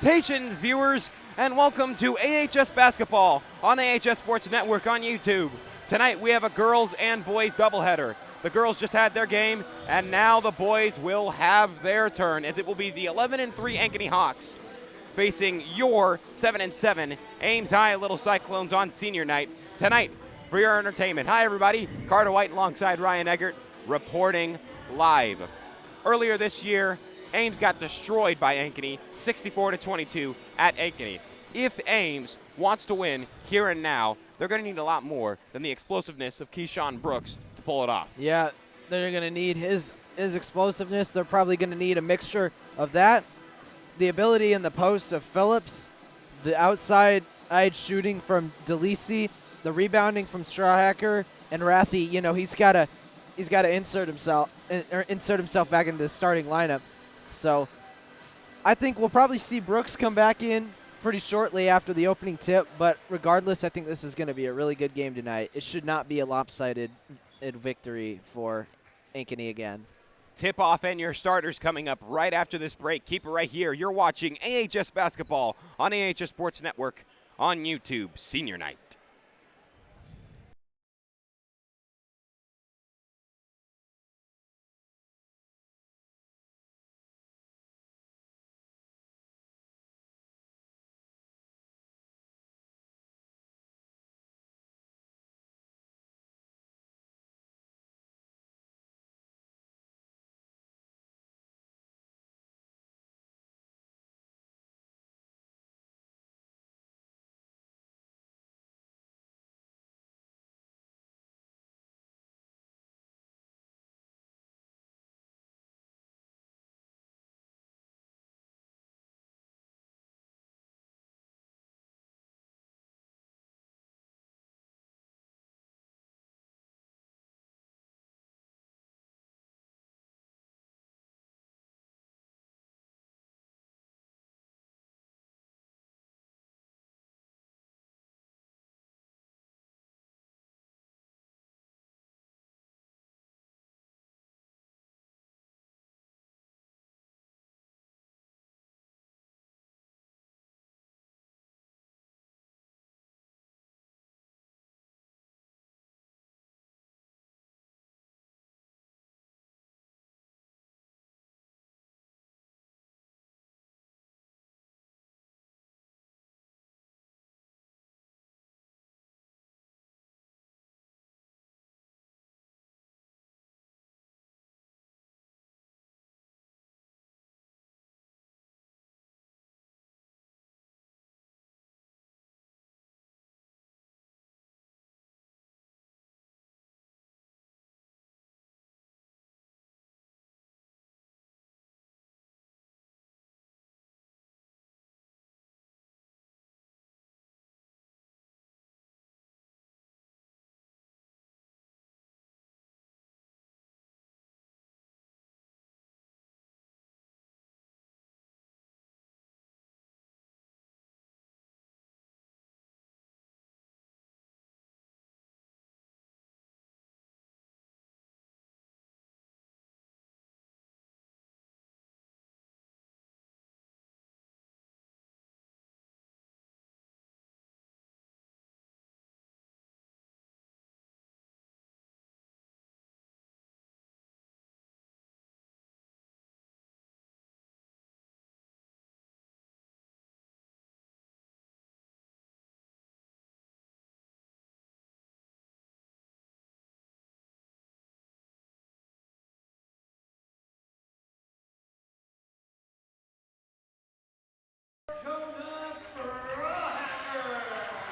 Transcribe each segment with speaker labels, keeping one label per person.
Speaker 1: Salutations, viewers, and welcome to AHS Basketball on AHS Sports Network on YouTube. Tonight we have a girls and boys doubleheader. The girls just had their game, and now the boys will have their turn, as it will be the 11-3 Ankeny Hawks facing your 7-7 Ames High Little Cyclones on senior night tonight for your entertainment. Hi, everybody. Carter White alongside Ryan Eggert reporting live. Earlier this year, Ames got destroyed by Ankeny, 64-22 at Ankeny. If Ames wants to win here and now, they're going to need a lot more than the explosiveness of Keyshawn Brooks to pull it off.
Speaker 2: Yeah, they're going to need his explosiveness. They're probably going to need a mixture of that, the ability in the post of Phillips, the outside shooting from DeLisi, the rebounding from Strawhacker, and Rathi. You know, he's got to insert himself back into the starting lineup. So I think we'll probably see Brooks come back in pretty shortly after the opening tip, but regardless, I think this is going to be a really good game tonight. It should not be a lopsided victory for Ankeny again.
Speaker 1: Tip-off and your starters coming up right after this break. Keep it right here. You're watching AHS Basketball on AHS Sports Network on YouTube, Senior Night.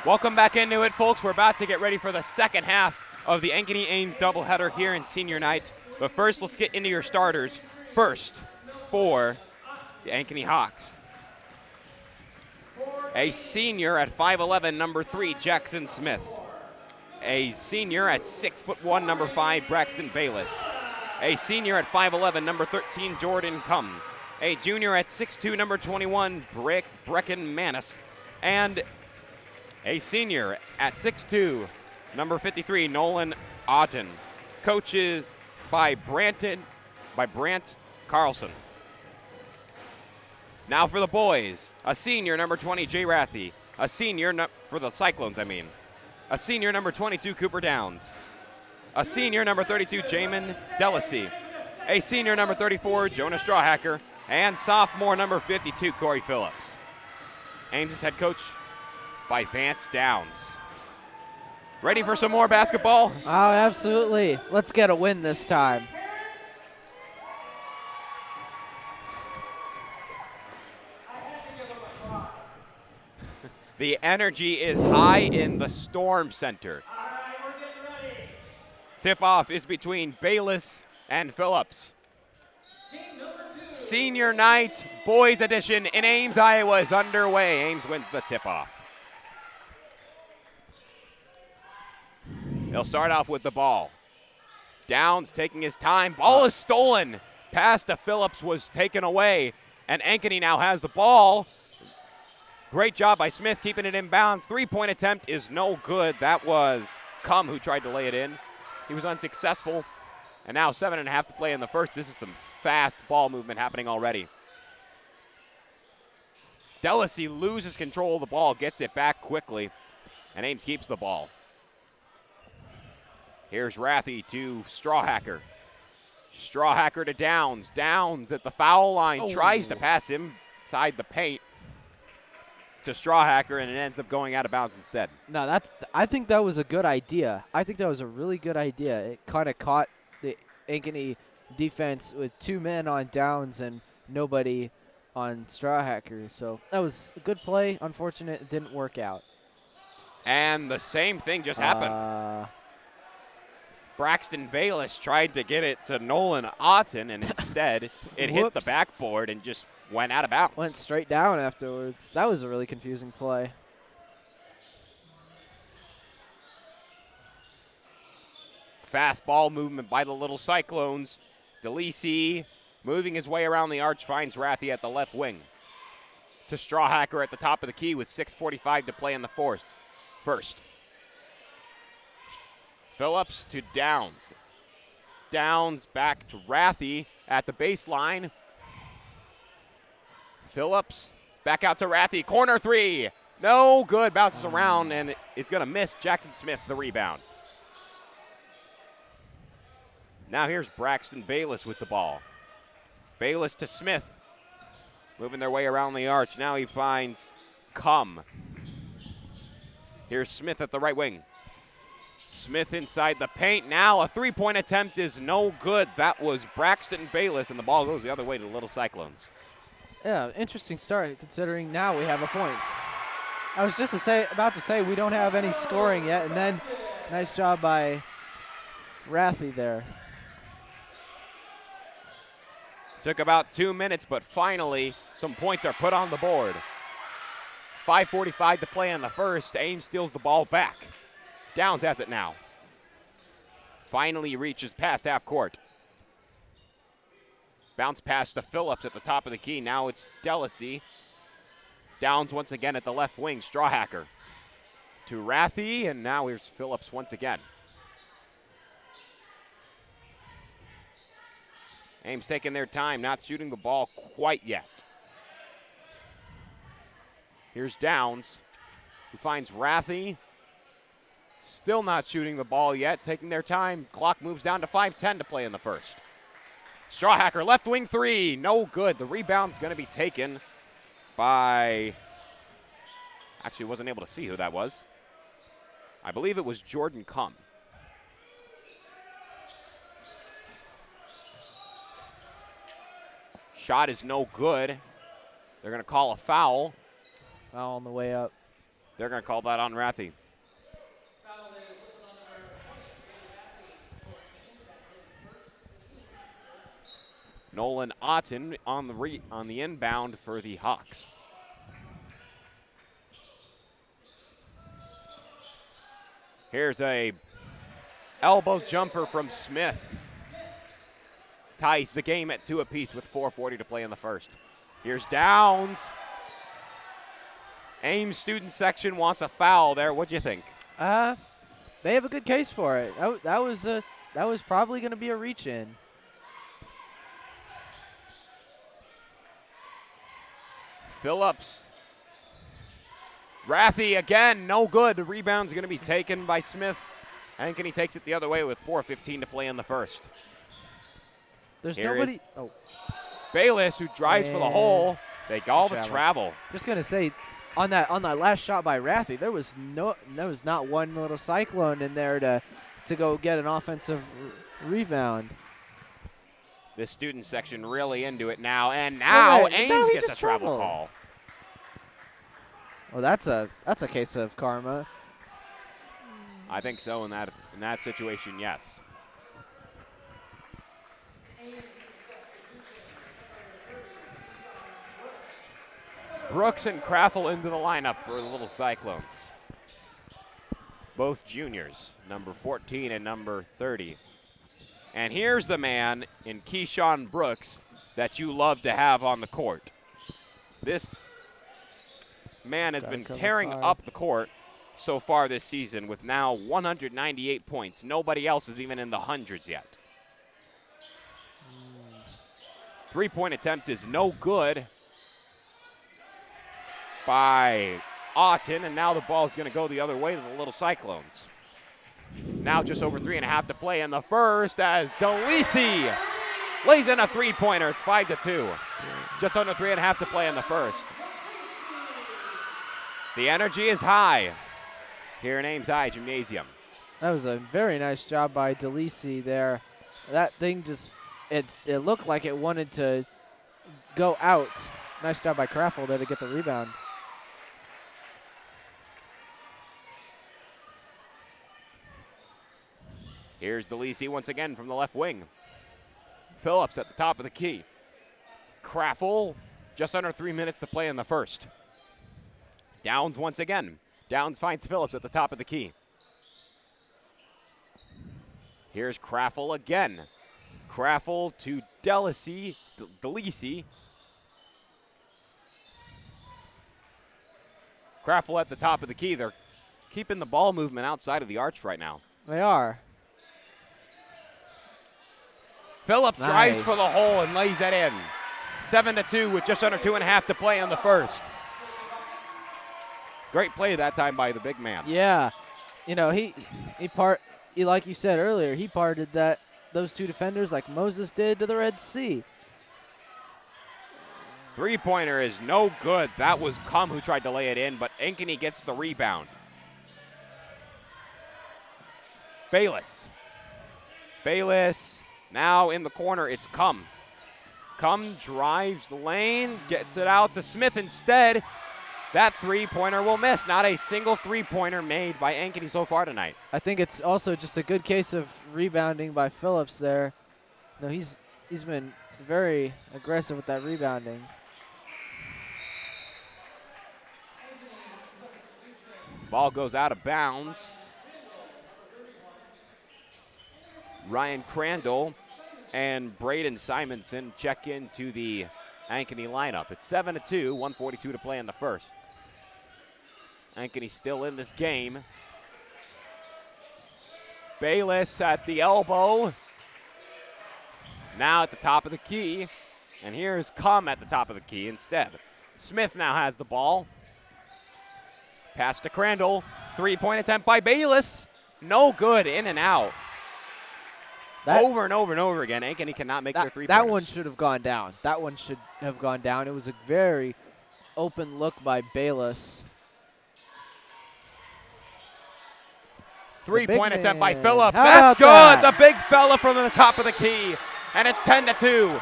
Speaker 1: Welcome back into it, folks. We're about to get ready for the second half of the Ankeny Ames doubleheader here in senior night. But first, let's get into your starters. First, for the Ankeny Hawks, a senior at 5'11", number 3, Jackson Smith. A senior at 6'1", number 5, Braxton Bayless. A senior at 5'11", number 13, Jordan Cum. A junior at 6'2", number 21, Brecken Manis. And a senior at 6'2", number 53, Nolan Otten. Coaches by Brant Carlson. Now for the boys, a senior, number 20, Jay Rathy. A senior, for the Cyclones, A senior, number 22, Cooper Downs. A senior, number 32, Jamin Delacy. A senior, number 34, Jonah Strawhacker. And sophomore, number 52, Corey Phillips. Ames is head coach by Vance Downs. Ready for some more basketball?
Speaker 2: Oh, absolutely. Let's get a win this time.
Speaker 1: The energy is high in the Storm Center. Tip-off is between Bayless and Phillips. Senior night, boys edition in Ames, Iowa is underway. Ames wins the tip-off. They'll start off with the ball. Downs taking his time. Ball is stolen. Pass to Phillips was taken away, and Ankeny now has the ball. Great job by Smith keeping it in bounds. Three-point attempt is no good. That was Cum who tried to lay it in. He was unsuccessful. And now 7.5 to play in the first. This is some fast ball movement happening already. Delacy loses control of the ball, gets it back quickly, and Ames keeps the ball. Here's Rathy to Strawhacker. Strawhacker to Downs. Downs at the foul line, tries to pass him inside the paint to Strawhacker, and it ends up going out of bounds instead.
Speaker 2: No, I think that was a good idea. I think that was a really good idea. It kind of caught the Ankeny defense with 2 men on Downs and nobody on Strawhacker. So that was a good play. Unfortunate it didn't work out.
Speaker 1: And the same thing just happened. Braxton Bayless tried to get it to Nolan Otten, and instead it hit the backboard and just went out of bounds.
Speaker 2: Went straight down afterwards. That was a really confusing play.
Speaker 1: Fast ball movement by the Little Cyclones. Delacy moving his way around the arch finds Rathy at the left wing. To Strawhacker at the top of the key with 6:45 to play in the first. Phillips to Downs. Downs back to Rathy at the baseline. Phillips back out to Rathy. Corner three. No good. Bounces around and is going to miss. Jackson Smith the rebound. Now here's Braxton Bayless with the ball. Bayless to Smith. Moving their way around the arch. Now he finds Cum. Here's Smith at the right wing. Smith inside the paint. Now a three-point attempt is no good. That was Braxton Bayless, and the ball goes the other way to the Little Cyclones.
Speaker 2: Yeah, interesting start considering now we have a point. I was just about to say we don't have any scoring yet, and then nice job by Rathy there.
Speaker 1: Took about 2 minutes, but finally some points are put on the board. 5:45 to play in the first. Ames steals the ball back. Downs has it now. Finally reaches past half court. Bounce pass to Phillips at the top of the key. Now it's Delacy. Downs once again at the left wing. Strawhacker to Rathy, and now here's Phillips once again. Ames taking their time, not shooting the ball quite yet. Here's Downs, who finds Rathy. Still not shooting the ball yet, taking their time. Clock moves down to 5:10 to play in the first. Strawhacker, left wing three, no good. The rebound's going to be taken by, actually wasn't able to see who that was. I believe it was Jordan Cum. Shot is no good. They're going to call a foul.
Speaker 2: Foul on the way up.
Speaker 1: They're going to call that on Rathy. Nolan Otten on the inbound for the Hawks. Here's a elbow jumper from Smith. Ties the game at 2 apiece with 4:40 to play in the first. Here's Downs. Ames student section wants a foul there. What'd you think?
Speaker 2: They have a good case for it. That was probably going to be a reach in.
Speaker 1: Phillips. Rathie again, no good. The rebound's going to be taken by Smith. Ankeny takes it the other way with 4:15 to play in the first.
Speaker 2: There's
Speaker 1: Here
Speaker 2: nobody.
Speaker 1: is
Speaker 2: Oh,
Speaker 1: Bayless, who drives for the hole. They call the travel.
Speaker 2: Just gonna say, on that last shot by Rathie, there was not one little cyclone in there to go get an offensive rebound.
Speaker 1: This student section really into it now, and now Ames gets a travel call.
Speaker 2: Well, that's a case of karma.
Speaker 1: I think so in that situation, yes. Brooks and Craffle into the lineup for the Little Cyclones. Both juniors, number 14 and number 30. And here's the man in Keyshawn Brooks that you love to have on the court. This man has been tearing up the court so far this season with now 198 points. Nobody else is even in the hundreds yet. Three-point attempt is no good by Auten, and now the ball is going to go the other way to the Little Cyclones. Now just over 3.5 to play in the first as DeLisi lays in a three-pointer. It's 5-2. Just under 3.5 to play in the first. The energy is high here in Ames High Gymnasium.
Speaker 2: That was a very nice job by DeLisi there. That thing just, it looked like it wanted to go out. Nice job by Craffle there to get the rebound.
Speaker 1: Here's DeLisi once again from the left wing. Phillips at the top of the key. Craffle, just under 3 minutes to play in the first. Downs once again. Downs finds Phillips at the top of the key. Here's Craffle again. Craffle to DeLisi. Craffle at the top of the key. They're keeping the ball movement outside of the arch right now.
Speaker 2: They are.
Speaker 1: Phillips drives for the hole and lays that in. 7-2 with just under 2.5 to play in the first. Great play that time by the big man.
Speaker 2: Yeah, you know he like you said earlier, he parted those two defenders like Moses did to the Red Sea.
Speaker 1: Three-pointer is no good. That was Cum who tried to lay it in, but Ankeny gets the rebound. Bayless now in the corner. It's Cum. Cum drives the lane, gets it out to Smith instead. That three-pointer will miss. Not a single three-pointer made by Ankeny so far tonight.
Speaker 2: I think it's also just a good case of rebounding by Phillips there. No, he's been very aggressive with that rebounding.
Speaker 1: Ball goes out of bounds. Ryan Crandall and Braden Simonson check into the Ankeny lineup. It's 7-2, 1:42 to play in the first. Ankeny still in this game. Bayless at the elbow. Now at the top of the key. And here's Cum at the top of the key instead. Smith now has the ball. Pass to Crandall. Three-point attempt by Bayless. No good, in and out. Over and over and over again. Ankeny cannot make their three-pointers.
Speaker 2: That one should have gone down. That one should have gone down. It was a very open look by Bayless.
Speaker 1: Three-point attempt by Phillips. That's good. The big fella from the top of the key. And it's 10-2.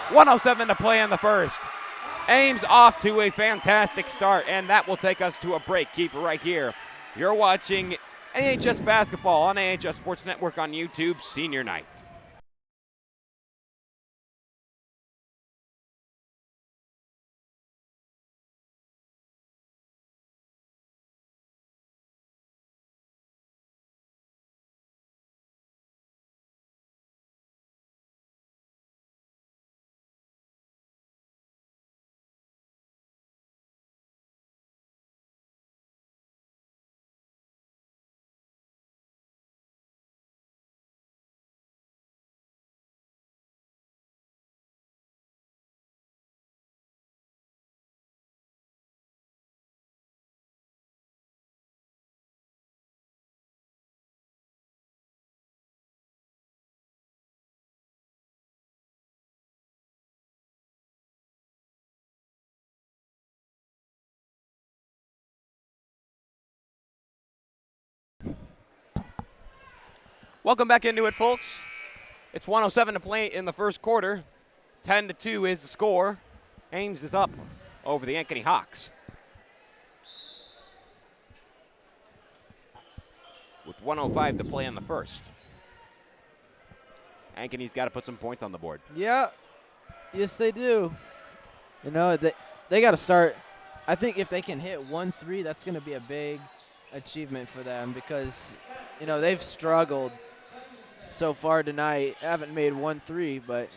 Speaker 1: 1:07 to play in the first. Ames off to a fantastic start, and that will take us to a break. Keep it right here. You're watching AHS Basketball on AHS Sports Network on YouTube, Senior Night. Welcome back into it, folks. It's 1:07 to play in the first quarter. 10-2 is the score. Ames is up over the Ankeny Hawks. With 1:05 to play in the first. Ankeny's got to put some points on the board.
Speaker 2: Yeah. Yes, they do. You know, they got to start. I think if they can hit 1-3, that's going to be a big achievement for them because, you know, they've struggled so far tonight. Haven't made 1-3, but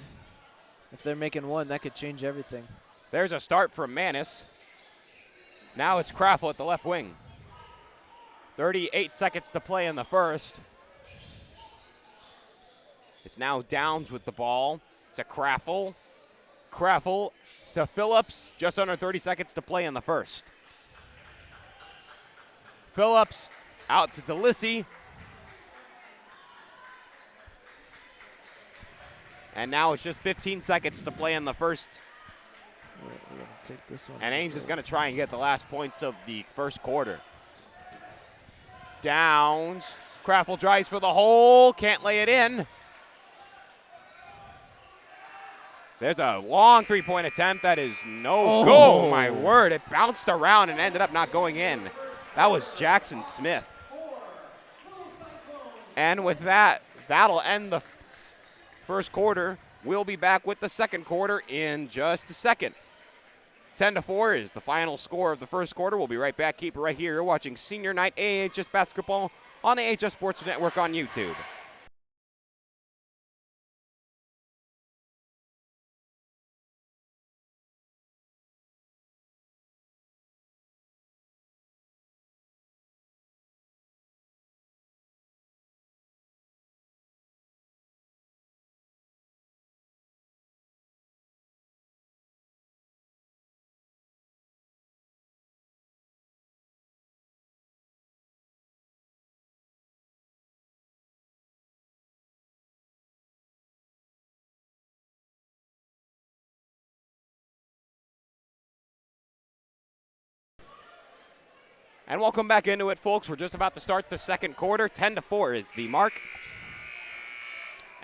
Speaker 2: if they're making one, that could change everything.
Speaker 1: There's a start from Manis. Now it's Craffle at the left wing. 38 seconds to play in the first. It's now Downs with the ball. It's a Craffle. Craffle to Phillips. Just under 30 seconds to play in the first. Phillips out to DeLisi. And now it's just 15 seconds to play in the first.
Speaker 2: We're gonna take this one.
Speaker 1: And Ames is going to try and get the last points of the first quarter. Downs. Craffle drives for the hole. Can't lay it in. There's a long three-point attempt. That is no go, my word. It bounced around and ended up not going in. That was Jackson Smith. And with that, that'll end the first quarter. We'll be back with the second quarter in just a second. 10-4 is the final score of the first quarter. We'll be right back. Keep it right here. You're watching Senior Night AHS Basketball on the AHS Sports Network on YouTube. And welcome back into it, folks. We're just about to start the second quarter. 10-4 is the mark.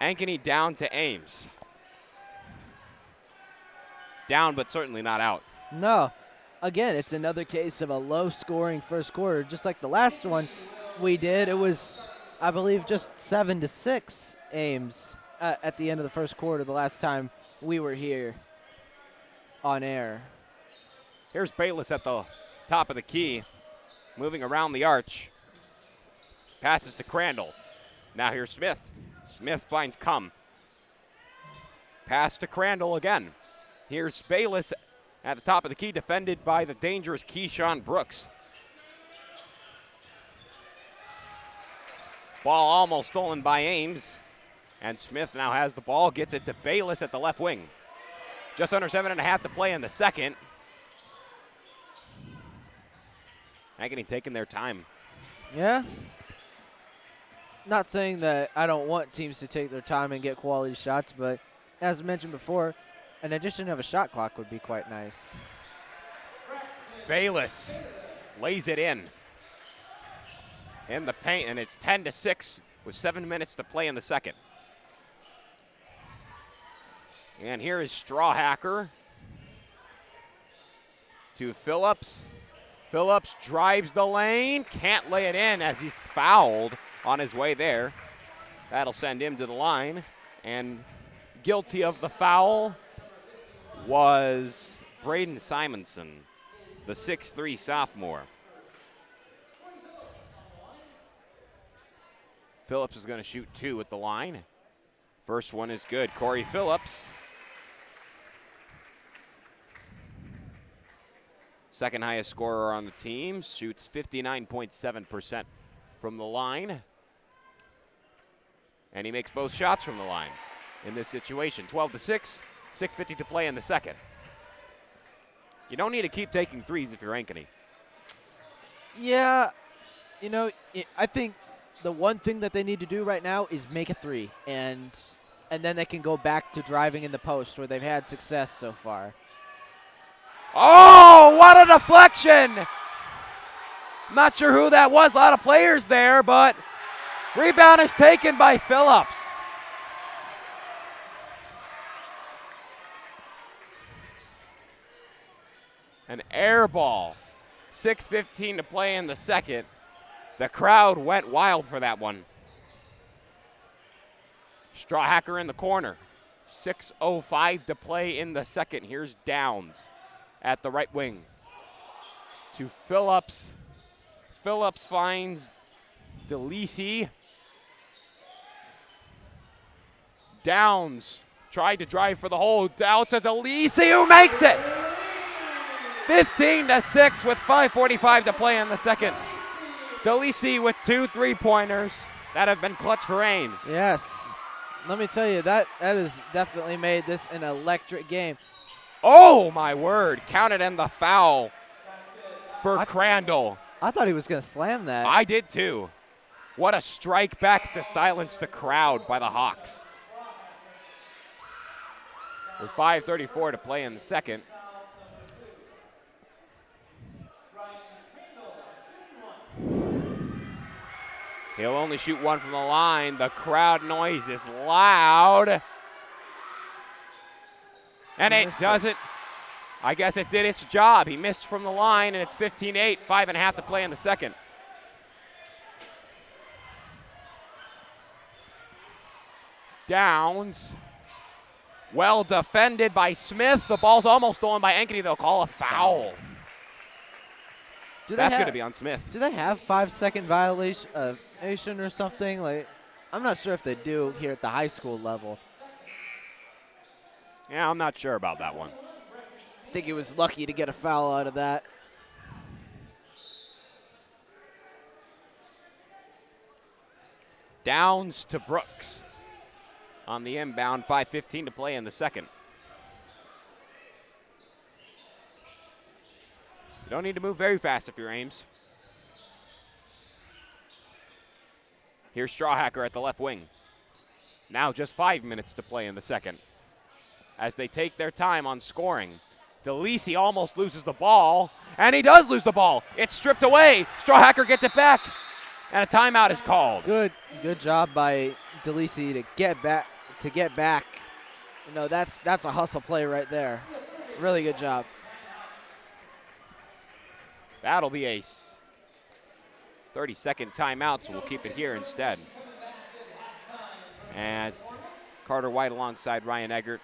Speaker 1: Ankeny down to Ames. Down, but certainly not out.
Speaker 2: No. Again, it's another case of a low-scoring first quarter. Just like the last one we did, it was, I believe, just 7-6 Ames at the end of the first quarter the last time we were here on air.
Speaker 1: Here's Bayless at the top of the key. Moving around the arch. Passes to Crandall. Now here's Smith. Smith finds Cum. Pass to Crandall again. Here's Bayless at the top of the key, defended by the dangerous Keyshawn Brooks. Ball almost stolen by Ames. And Smith now has the ball, gets it to Bayless at the left wing. Just under 7.5 to play in the second. Ankeny taking their time.
Speaker 2: Yeah. Not saying that I don't want teams to take their time and get quality shots, but as mentioned before, an addition of a shot clock would be quite nice.
Speaker 1: Bayless lays it in the paint, and it's 10-6 with 7 minutes to play in the second. And here is Strawhacker to Phillips. Phillips drives the lane, can't lay it in as he's fouled on his way there. That'll send him to the line. And guilty of the foul was Braden Simonson, the 6'3" sophomore. Phillips is going to shoot 2 at the line. First one is good. Corey Phillips. Second highest scorer on the team, shoots 59.7% from the line. And he makes both shots from the line in this situation. 12-6, 6:50 to play in the second. You don't need to keep taking threes if you're Ankeny.
Speaker 2: Yeah, you know, I think the one thing that they need to do right now is make a three, and then they can go back to driving in the post where they've had success so far.
Speaker 1: Oh, what a deflection! Not sure who that was. A lot of players there, but Rebound is taken by Phillips. An air ball. 6:15 to play in the second. The crowd went wild for that one. Strawhacker in the corner. 6:05 to play in the second. Here's Downs at the right wing. To Phillips. Phillips finds DeLisi. Downs tried to drive for the hole. Down to DeLisi, who makes it. 15-6 with 5:45 to play in the second. DeLisi with 2 3-pointers that have been clutch for Ames.
Speaker 2: Yes. Let me tell you, that has definitely made this an electric game.
Speaker 1: Oh, my word. Counted in the foul for Crandall.
Speaker 2: I thought he was going to slam that.
Speaker 1: I did too. What a strike back to silence the crowd by the Hawks. With 5:34 to play in the second. He'll only shoot one from the line. The crowd noise is loud. And it doesn't. I guess it did its job. He missed from the line, and it's 15-8, 5.5 to play in the second. Downs. Well defended by Smith. The ball's almost stolen by Ankeny. They'll call a foul. That's going to be on Smith.
Speaker 2: Do they have 5-second violation or something? Like, I'm not sure if they do here at the high school level.
Speaker 1: Yeah, I'm not sure about that one.
Speaker 2: I think he was lucky to get a foul out of that.
Speaker 1: Downs to Brooks on the inbound. 5:15 to play in the second. You don't need to move very fast if you're Ames. Here's Strawhacker at the left wing. Now just 5 minutes to play in the second. As they take their time on scoring. DeLisi almost loses the ball, and he does lose the ball. It's stripped away. Strawhacker gets it back, and a timeout is called.
Speaker 2: Good job by DeLisi to get back. You know, that's a hustle play right there. Really good job.
Speaker 1: That'll be a 30-second timeout, so we'll keep it here instead. As Carter White alongside Ryan Eggert.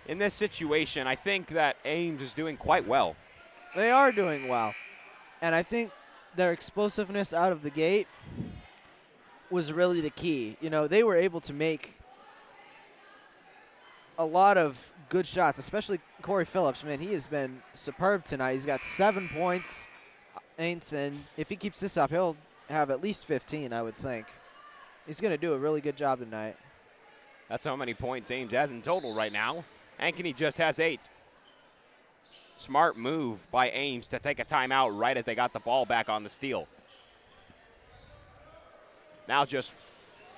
Speaker 1: In this situation, I think that Ames is doing quite well.
Speaker 2: They are doing well. And I think their explosiveness out of the gate was really the key. You know, they were able to make a lot of good shots, especially Corey Phillips. Man, he has been superb tonight. He's got 7 points. And if he keeps this up, he'll have at least 15, I would think. He's going to do a really good job tonight.
Speaker 1: That's how many points Ames has in total right now. Ankeny just has 8. Smart move by Ames to take a timeout right as they got the ball back on the steal. Now just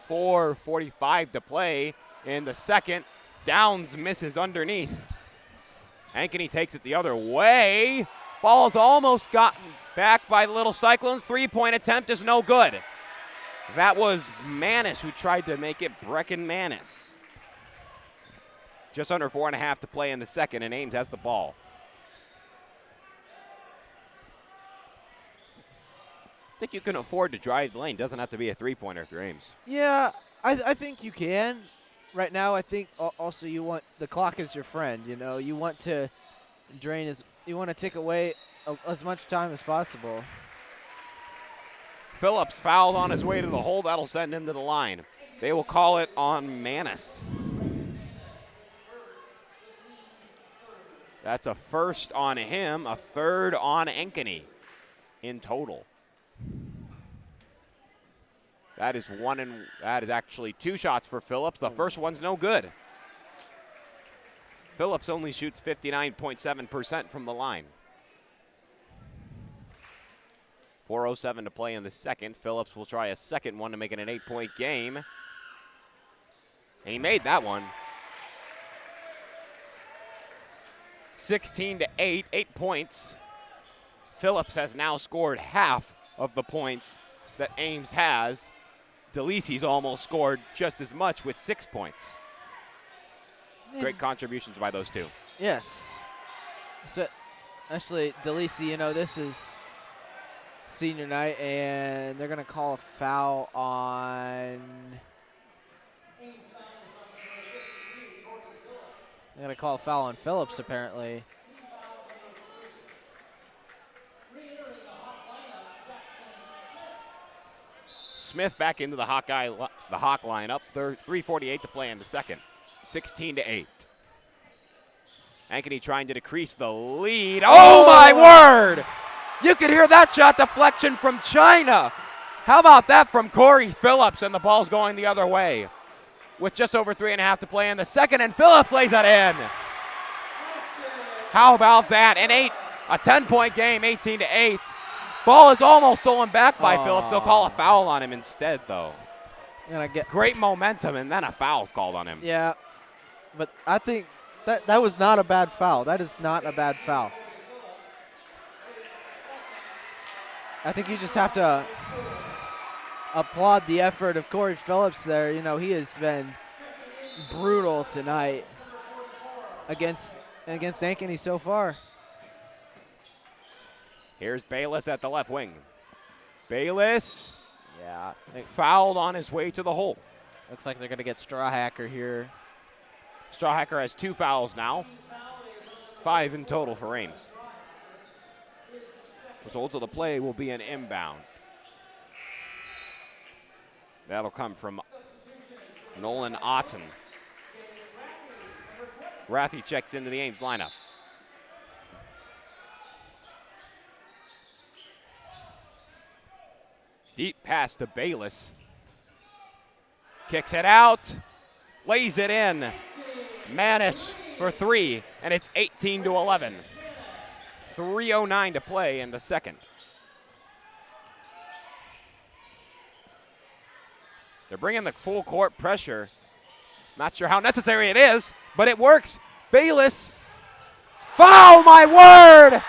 Speaker 1: 4:45 to play in the second. Downs misses underneath. Ankeny takes it the other way. Ball's almost gotten back by the Little Cyclones. 3-point attempt is no good. That was Manis who tried to make it Brecken Manis. Just under 4.5 to play in the second, and Ames has the ball. I think you can afford to drive the lane. Doesn't have to be a 3-pointer if you're Ames.
Speaker 2: Yeah, I think you can. Right now, I think also you want the clock is your friend. You know, you want to you want to take away as much time as possible.
Speaker 1: Phillips fouled on his way to the hole. That'll send him to the line. They will call it on Manis. That's a first on him, a third on Ankeny in total. That is actually 2 shots for Phillips. The first one's no good. Phillips only shoots 59.7% from the line. 4:07 to play in the second. Phillips will try a second one to make it an 8-point game. And he made that one. 16-8, 8 points. Phillips has now scored half of the points that Ames has. DeLisi's almost scored just as much with 6 points. Great contributions by those two.
Speaker 2: Yes. So, actually, DeLisi, you know, this is senior night, and they're going to call a foul on... They're going to call a foul on Phillips, apparently.
Speaker 1: Smith back into the Hawk lineup. 3:48 to play in the second. 16-8. Ankeny trying to decrease the lead. Oh my word! You could hear that shot deflection from China. How about that from Corey Phillips, and the ball's going the other way with just over 3.5 to play in the second, and Phillips lays it in. How about that? A 10-point game, 18-8. Ball is almost stolen back by Phillips. They'll call a foul on him instead, though. Great momentum, and then a foul's called on him.
Speaker 2: Yeah, but I think that was not a bad foul. That is not a bad foul. I think you just have to applaud the effort of Corey Phillips there. You know, he has been brutal tonight against Ankeny so far.
Speaker 1: Here's Bayless at the left wing. Bayless,
Speaker 2: yeah,
Speaker 1: fouled on his way to the hole.
Speaker 2: Looks like they're going to get Strawhacker here.
Speaker 1: Strawhacker has 2 fouls now. 5 in total for Ames. Results of the play will be an inbound. That'll come from Nolan Otten. Rathi checks into the Ames lineup. Deep pass to Bayless. Kicks it out. Lays it in. Manis for 3, and it's 18-11. 3:09 to play in the second. They're bringing the full court pressure. Not sure how necessary it is, but it works. Bayless. Foul, my word!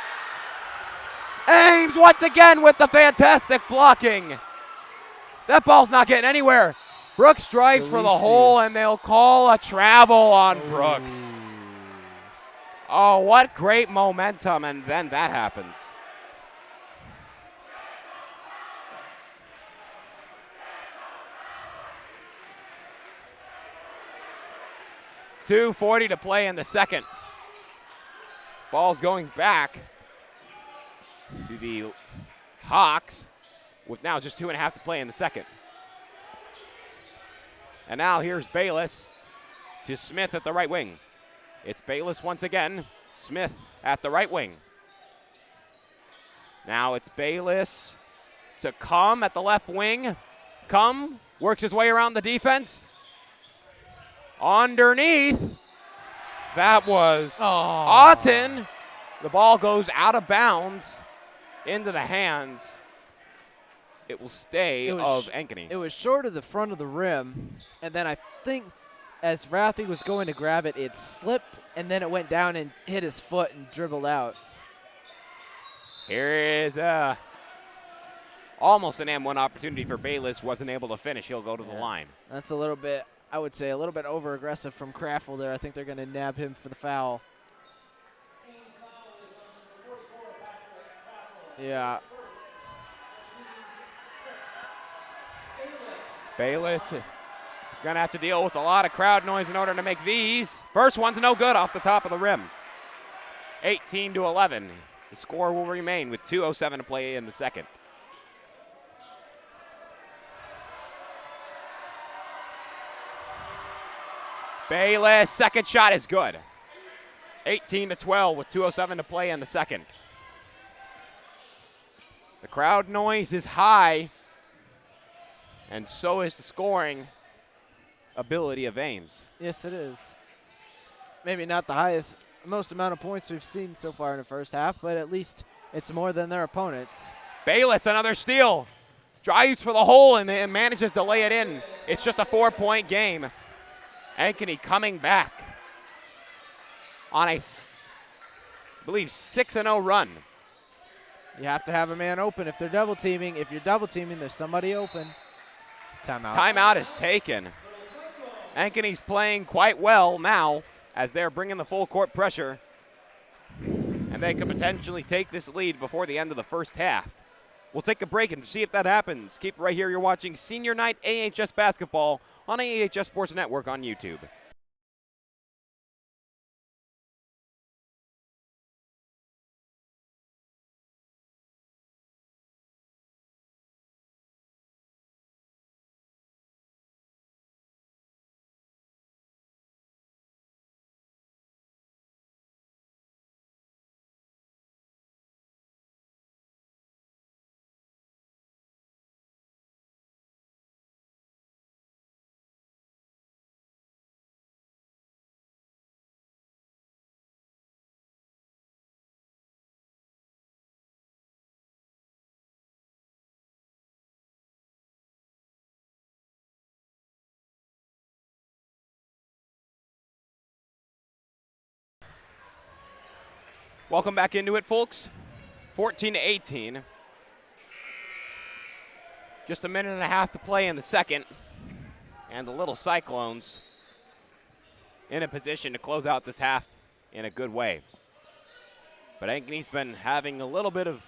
Speaker 1: Ames once again with the fantastic blocking. That ball's not getting anywhere. Brooks drives for the hole, and they'll call a travel on Brooks. Oh, what great momentum, and then that happens. .240 to play in the second. Ball's going back to the Hawks with now just 2.5 to play in the second. And now here's Bayless to Smith at the right wing. It's Bayless once again. Smith at the right wing. Now it's Bayless to Cum at the left wing. Cum works his way around the defense. Underneath. That was Otten. The ball goes out of bounds into the hands. It will stay of Ankeny.
Speaker 2: It was short of the front of the rim, and then I think as Rathi was going to grab it, it slipped, and then it went down and hit his foot and dribbled out.
Speaker 1: Here is almost an M1 opportunity for Bayless. Wasn't able to finish. He'll go to the line.
Speaker 2: That's a little bit, I would say, a little bit over-aggressive from Kraffel there. I think they're going to nab him for the foul. Yeah.
Speaker 1: Bayless is going to have to deal with a lot of crowd noise in order to make these. First one's no good off the top of the rim. 18-11. The score will remain with 2:07 to play in the second. Bayless, second shot is good. 18-12 with 2:07 to play in the second. The crowd noise is high, and so is the scoring ability of Ames.
Speaker 2: Yes, it is. Maybe not the most amount of points we've seen so far in the first half, but at least it's more than their opponents.
Speaker 1: Bayless, another steal. Drives for the hole and manages to lay it in. It's just a 4-point game. Ankeny coming back on a, I believe, 6-0 run.
Speaker 2: You have to have a man open if they're double teaming. If you're double teaming, there's somebody open. Timeout.
Speaker 1: Timeout is taken. Ankeny's playing quite well now as they're bringing the full court pressure. And they could potentially take this lead before the end of the first half. We'll take a break and see if that happens. Keep it right here. You're watching Senior Night AHS Basketball on AHS Sports Network on YouTube. Welcome back into it, folks. 14-18. Just a minute and a half to play in the second. And the little Cyclones in a position to close out this half in a good way. But Ankeny's been having a little bit of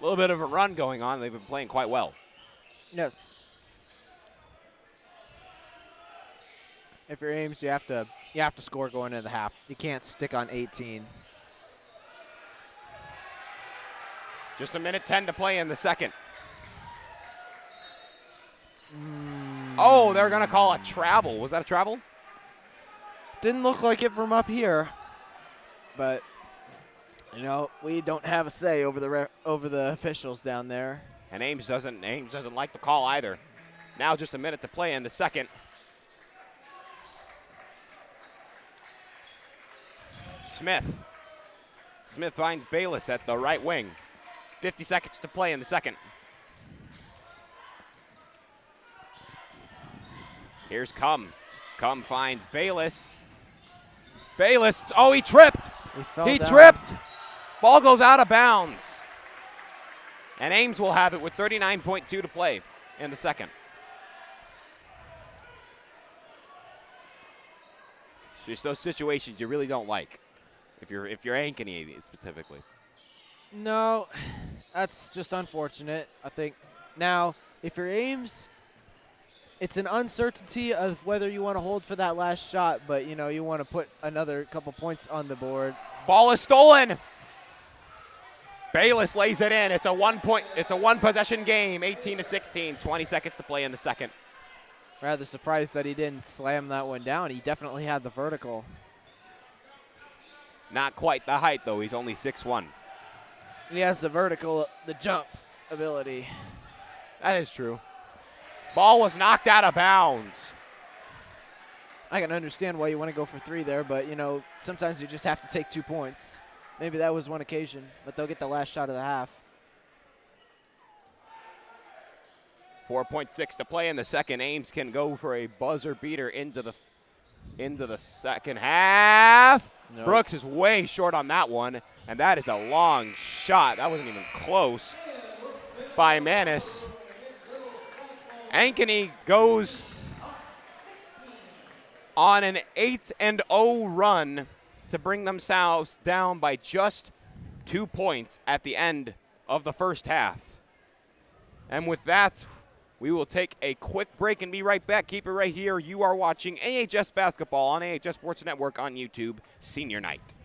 Speaker 1: a run going on. They've been playing quite well.
Speaker 2: Yes. If you're Ames, you have to score going into the half. You can't stick on 18.
Speaker 1: Just a minute 10 to play in the second. Oh, they're going to call a travel. Was that a travel?
Speaker 2: Didn't look like it from up here, but you know, we don't have a say over the officials down there.
Speaker 1: And Ames doesn't like the call either. Now just a minute to play in the second. Smith finds Bayless at the right wing. 50 seconds to play in the second. Here's Cum. Cum finds Bayless. Bayless, oh, he tripped. He tripped. Ball goes out of bounds. And Ames will have it with 39.2 to play in the second. It's just those situations you really don't like, if you're Ankeny specifically.
Speaker 2: No, that's just unfortunate. I think now, if you're Ames, it's an uncertainty of whether you want to hold for that last shot, but you know you want to put another couple points on the board.
Speaker 1: Ball is stolen. Bayless lays it in. It's a one possession game. 18-16. 20 seconds to play in the second.
Speaker 2: Rather surprised that he didn't slam that one down. He definitely had the vertical.
Speaker 1: Not quite the height though. He's only 6'1".
Speaker 2: He has the vertical, the jump ability.
Speaker 1: That is true. Ball was knocked out of bounds.
Speaker 2: I can understand why you want to go for three there, but, you know, sometimes you just have to take 2 points. Maybe that was one occasion, but they'll get the last shot of the half.
Speaker 1: 4.6 to play in the second. Ames can go for a buzzer beater into the second half. Nope. Brooks is way short on that one, and that is a long shot. That wasn't even close by Manis. Ankeny goes on an 8-0 run to bring themselves down by just 2 points at the end of the first half. And with that, we will take a quick break and be right back. Keep it right here. You are watching AHS Basketball on AHS Sports Network on YouTube, Senior Night.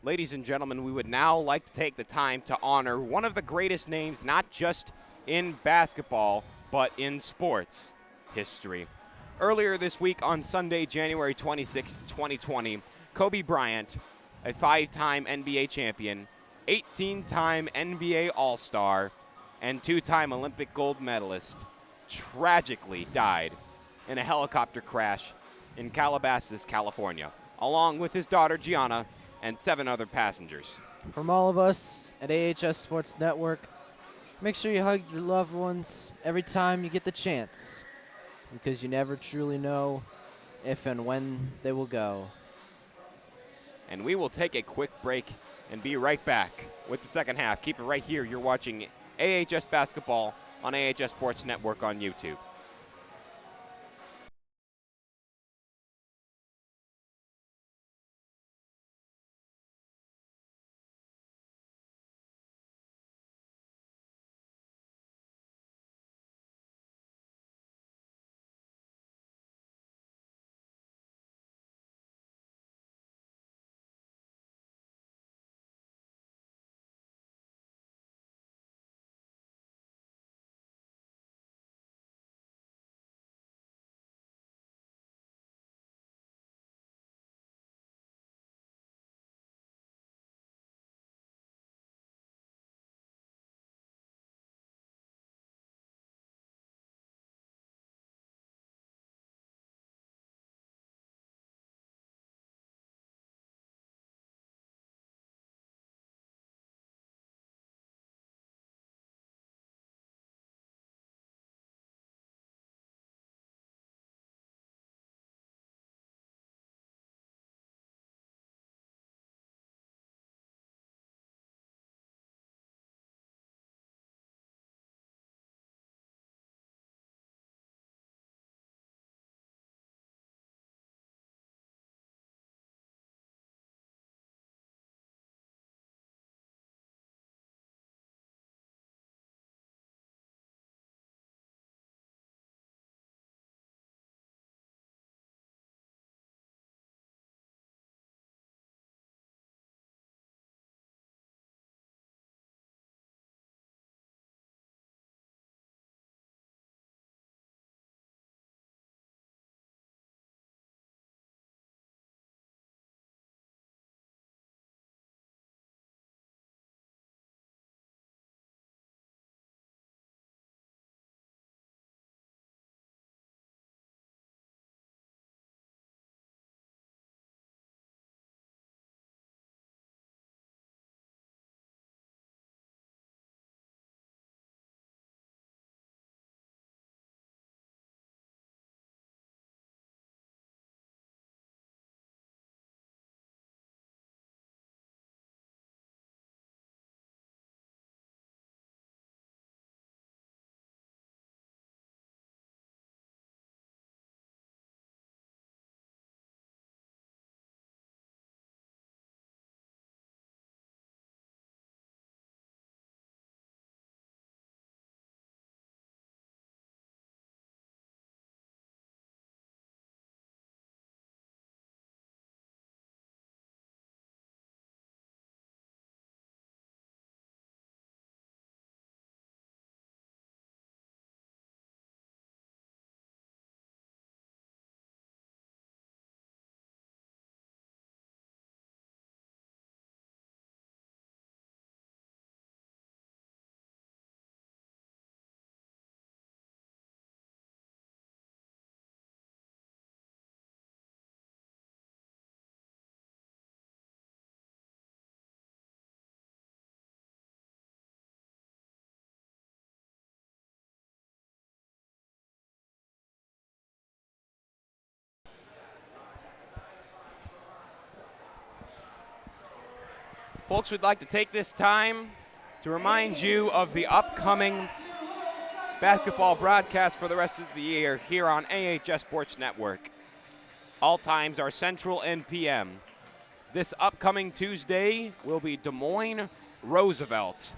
Speaker 1: Ladies and gentlemen, we would now like to take the time to honor one of the greatest names, not just in basketball, but in sports history. Earlier this week on Sunday, January 26, 2020, Kobe Bryant, a 5-time NBA champion, 18-time NBA All-Star, and 2-time Olympic gold medalist, tragically died in a helicopter crash in Calabasas, California, along with his daughter Gianna and 7 other passengers.
Speaker 2: From all of us at AHS Sports Network, make sure you hug your loved ones every time you get the chance, because you never truly know if and when they will go.
Speaker 1: And we will take a quick break and be right back with the second half. Keep it right here. You're watching AHS Basketball on AHS Sports Network on YouTube. Folks, we'd like to take this time to remind you of the upcoming basketball broadcast for the rest of the year here on AHS Sports Network. All times are Central and PM. This upcoming Tuesday will be Des Moines Roosevelt,